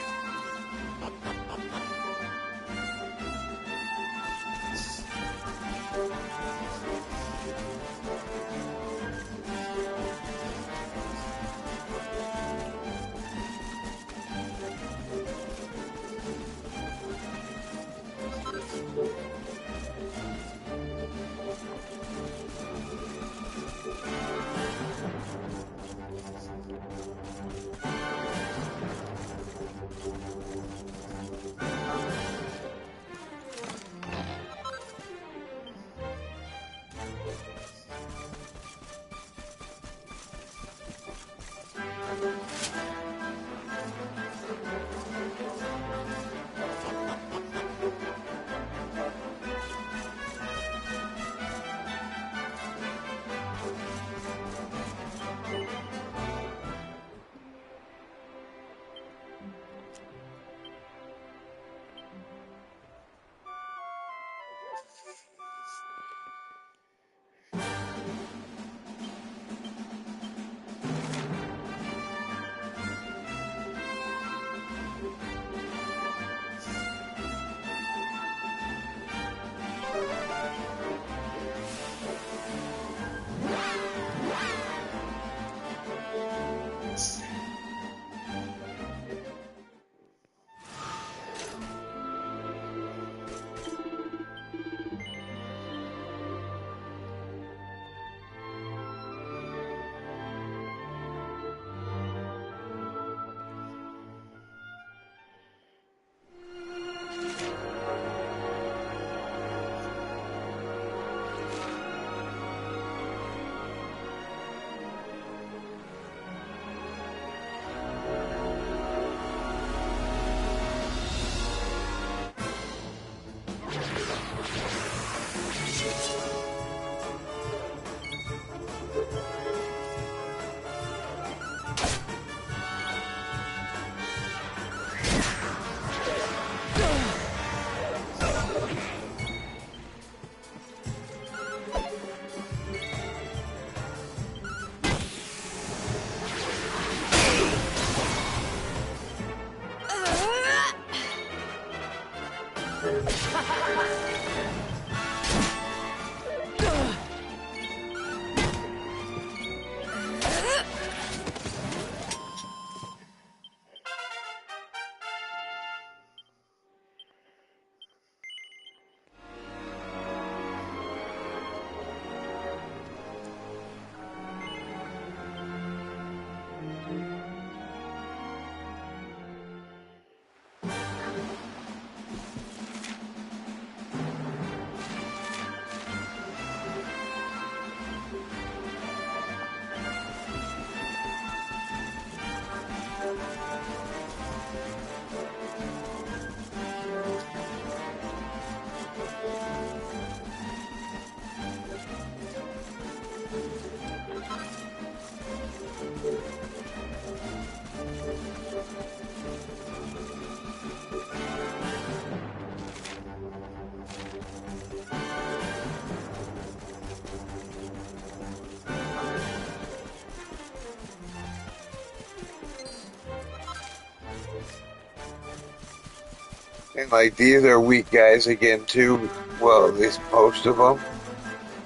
And like these are weak guys again too. Well, at least most of them,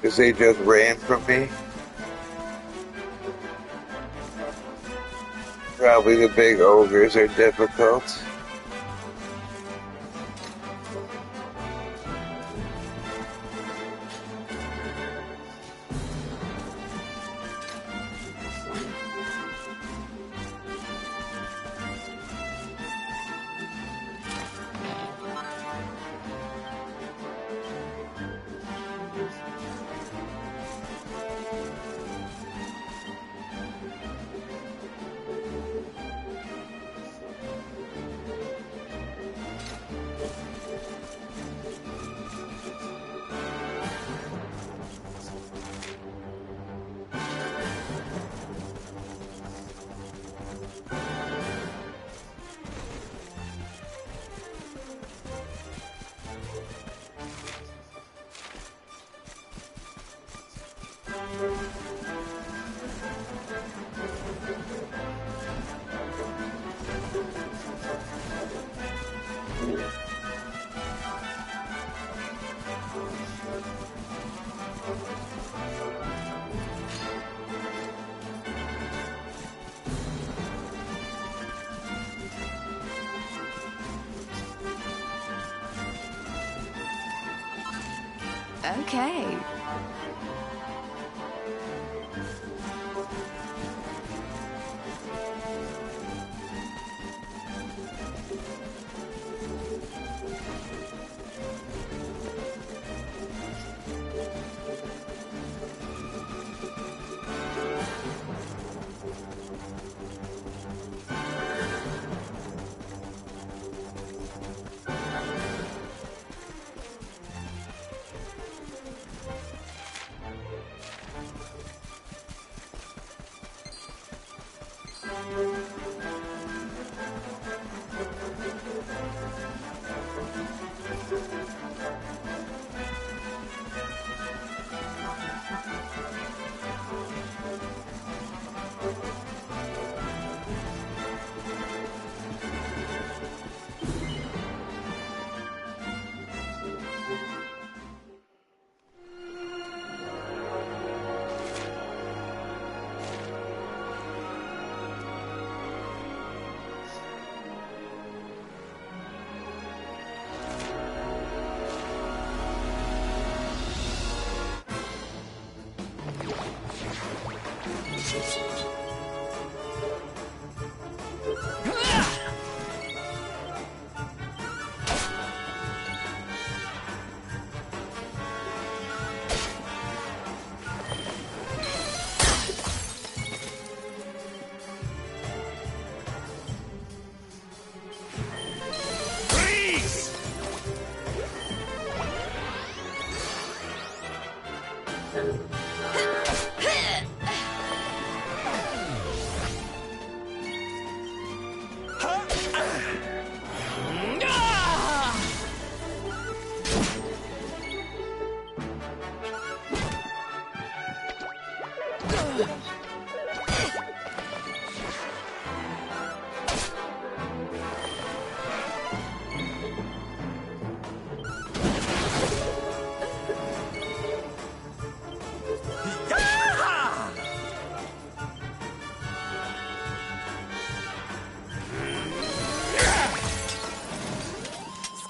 because they just ran from me. Probably the big ogres are difficult. Okay.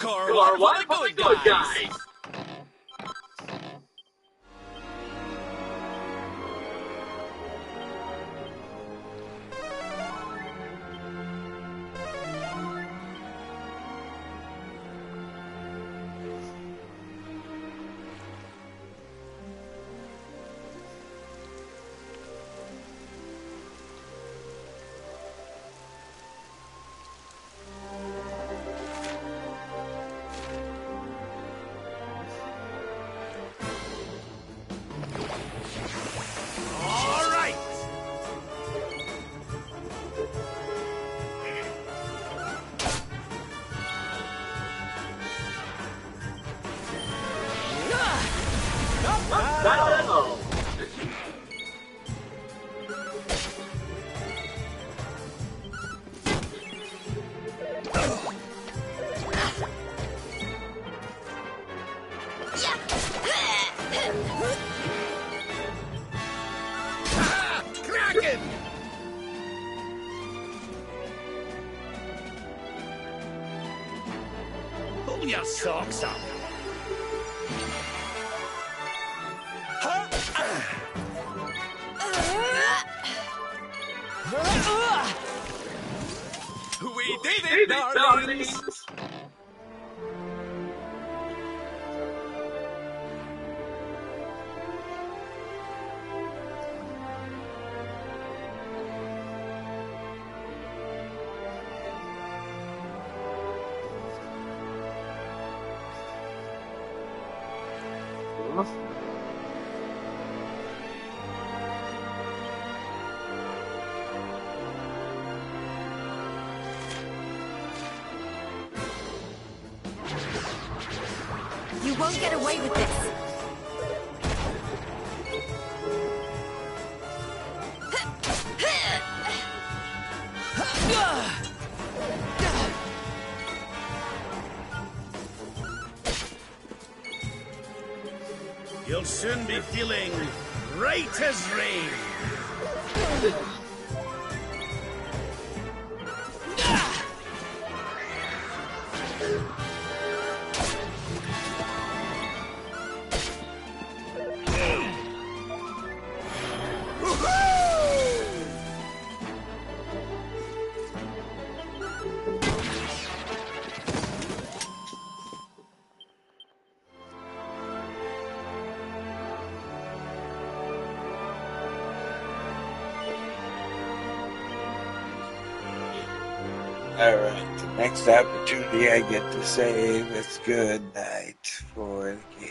Score one for the good guys. pull your socks up. We did it, darlings! You won't get away with this. You'll soon be feeling right as rain. Alright, the next opportunity I get to save, it's good night for the game.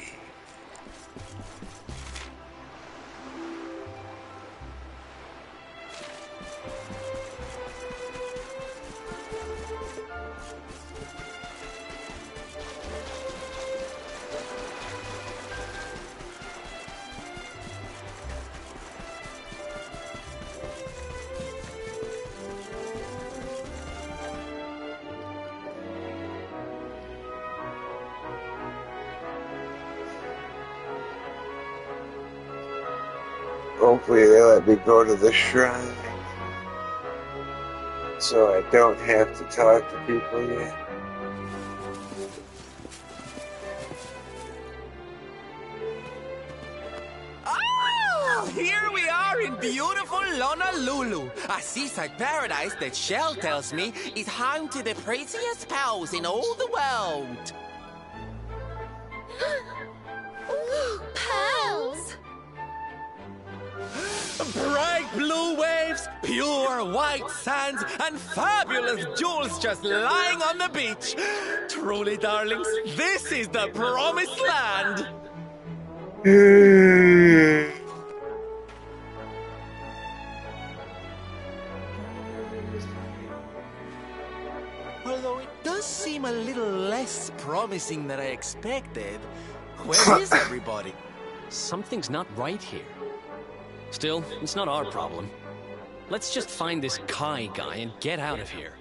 Hopefully they let me go to the shrine, so I don't have to talk to people yet. Oh, here we are in beautiful Honolulu, a seaside paradise that Shell tells me is home to the prettiest pals in all the world. Ooh, pearls! Bright blue waves, pure white sands, and fabulous jewels just lying on the beach. Truly, darlings, this is the promised land. Although it does seem a little less promising than I expected, where is everybody? Something's not right here. Still, it's not our problem. Let's just find this Kai guy and get out of here.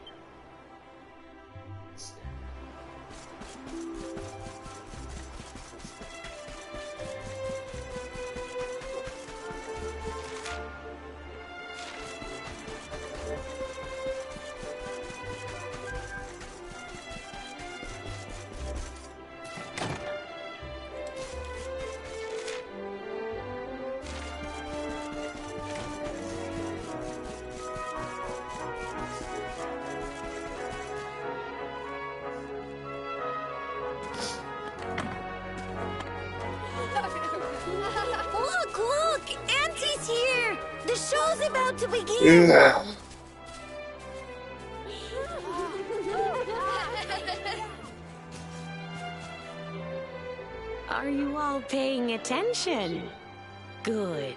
Look, look! Auntie's here! The show's about to begin! Yeah. Are you all paying attention? Good.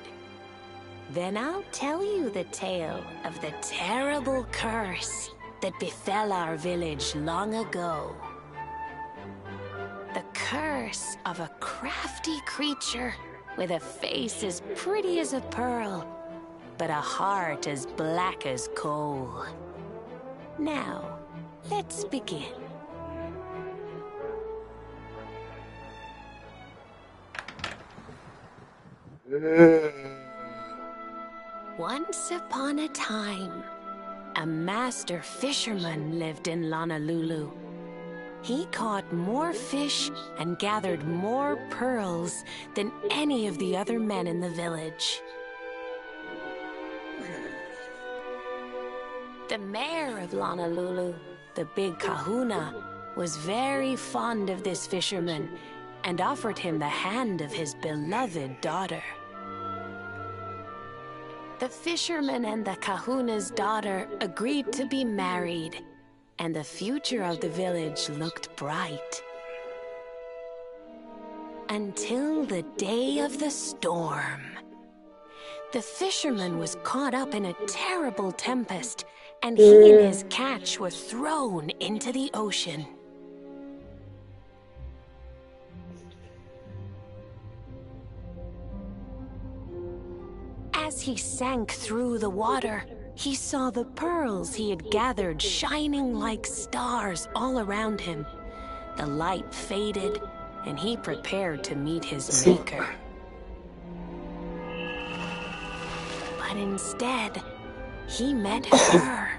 Then I'll tell you the tale of the terrible curse that befell our village long ago. The curse of a crafty creature with a face as pretty as a pearl, but a heart as black as coal. Now, let's begin. Once upon a time, a master fisherman lived in Honolulu. He caught more fish and gathered more pearls than any of the other men in the village. The mayor of Honolulu, the big kahuna, was very fond of this fisherman and offered him the hand of his beloved daughter. The fisherman and the kahuna's daughter agreed to be married, and the future of the village looked bright. Until the day of the storm. The fisherman was caught up in a terrible tempest, and he and his catch were thrown into the ocean. As he sank through the water, he saw the pearls he had gathered shining like stars all around him. The light faded, and he prepared to meet his maker. But instead, he met her.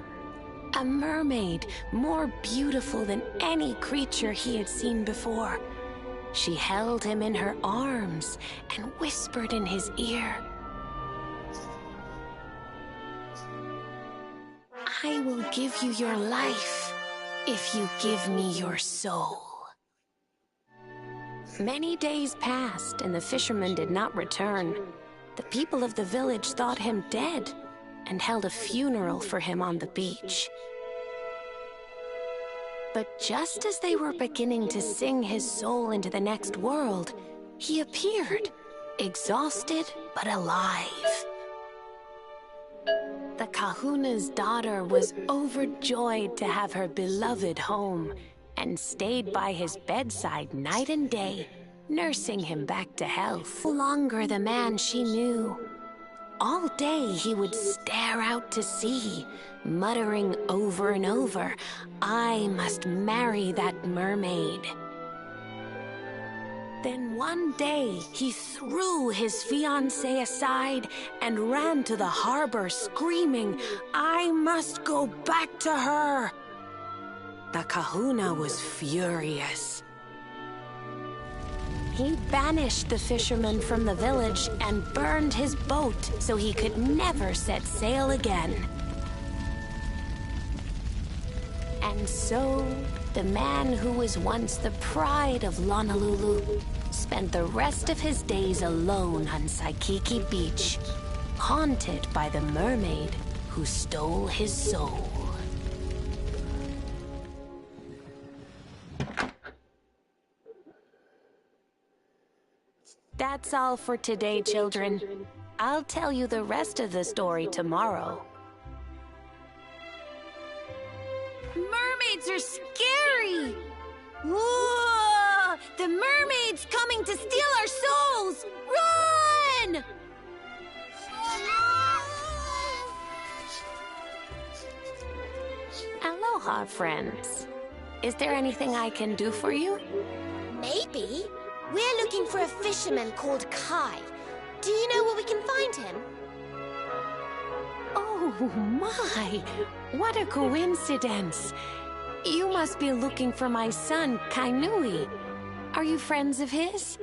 A mermaid, more beautiful than any creature he had seen before. She held him in her arms and whispered in his ear, "I will give you your life if you give me your soul." Many days passed, and the fisherman did not return. The people of the village thought him dead and held a funeral for him on the beach. But just as they were beginning to sing his soul into the next world, he appeared, exhausted but alive. The kahuna's daughter was overjoyed to have her beloved home and stayed by his bedside night and day, nursing him back to health. No longer the man she knew. All day he would stare out to sea, muttering over and over, "I must marry that mermaid." Then one day, he threw his fiancée aside and ran to the harbor screaming, "I must go back to her!" The kahuna was furious. He banished the fisherman from the village and burned his boat so he could never set sail again. And so, the man who was once the pride of Honolulu spent the rest of his days alone on Waikiki Beach, haunted by the mermaid who stole his soul. That's all for today, children. I'll tell you the rest of the story tomorrow. Mermaids are scary! Whoa! The mermaid's coming to steal our souls! Run! Aloha, friends. Is there anything I can do for you? Maybe. We're looking for a fisherman called Kai. Do you know where we can find him? Oh my! What a coincidence! You must be looking for my son, Kainui. Are you friends of his?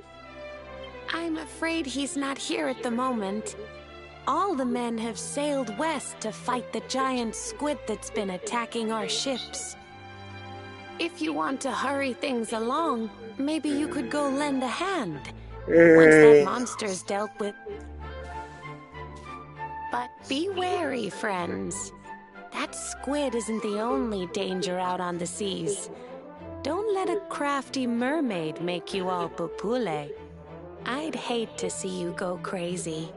I'm afraid he's not here at the moment. All the men have sailed west to fight the giant squid that's been attacking our ships. If you want to hurry things along, maybe you could go lend a hand. Once that monster's dealt with. But be wary, friends. That squid isn't the only danger out on the seas. Don't let a crafty mermaid make you all pupule. I'd hate to see you go crazy.